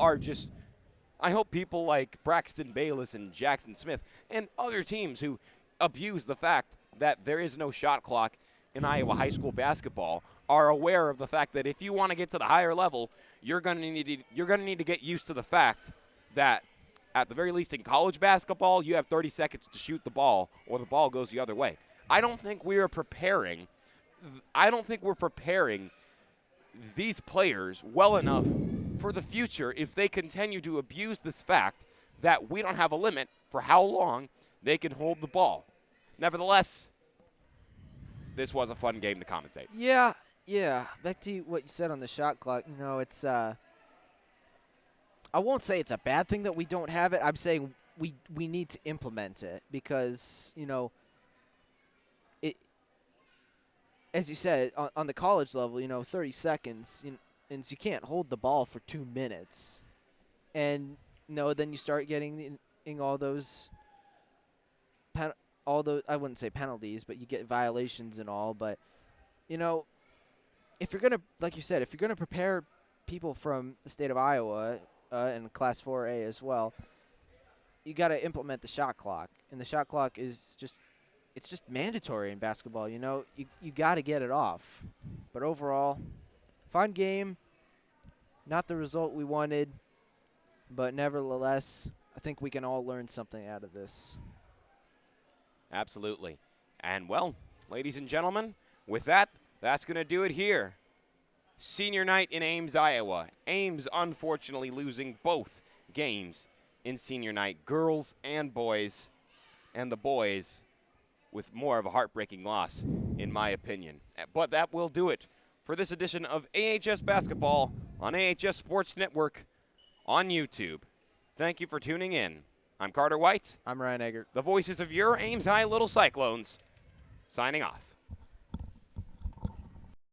Speaker 1: I hope people like Braxton Bayless and Jackson Smith and other teams who abuse the fact that there is no shot clock in Iowa high school basketball are aware of the fact that if you want to get to the higher level, you're going to need to get used to the fact that at the very least in college basketball, you have 30 seconds to shoot the ball or the ball goes the other way. I don't think we're preparing these players well enough for the future if they continue to abuse this fact that we don't have a limit for how long they can hold the ball. Nevertheless, this was a fun game to commentate.
Speaker 2: Yeah. Back to what you said on the shot clock. You know, it's I won't say it's a bad thing that we don't have it. I'm saying we need to implement it because, you know, it, as you said, on the college level, you know, 30 seconds, and you can't hold the ball for 2 minutes. And, you know, then you start getting in all those I wouldn't say penalties, but you get violations and all. But, you know, if you're going to, like you said, if you're going to prepare people from the state of Iowa and Class 4A as well, you got to implement the shot clock. And the shot clock is it's just mandatory in basketball. You know, you got to get it off. But overall, fun game. Not the result we wanted, but nevertheless, I think we can all learn something out of this.
Speaker 1: Absolutely. And, well, ladies and gentlemen, with that, that's going to do it here. Senior night in Ames, Iowa. Ames unfortunately losing both games in senior night, girls and boys. And the boys with more of a heartbreaking loss, in my opinion. But that will do it for this edition of AHS Basketball on AHS Sports Network on YouTube. Thank you for tuning in. I'm Carter White.
Speaker 2: I'm Ryan Eggert.
Speaker 1: The voices of your Ames High Little Cyclones, signing off.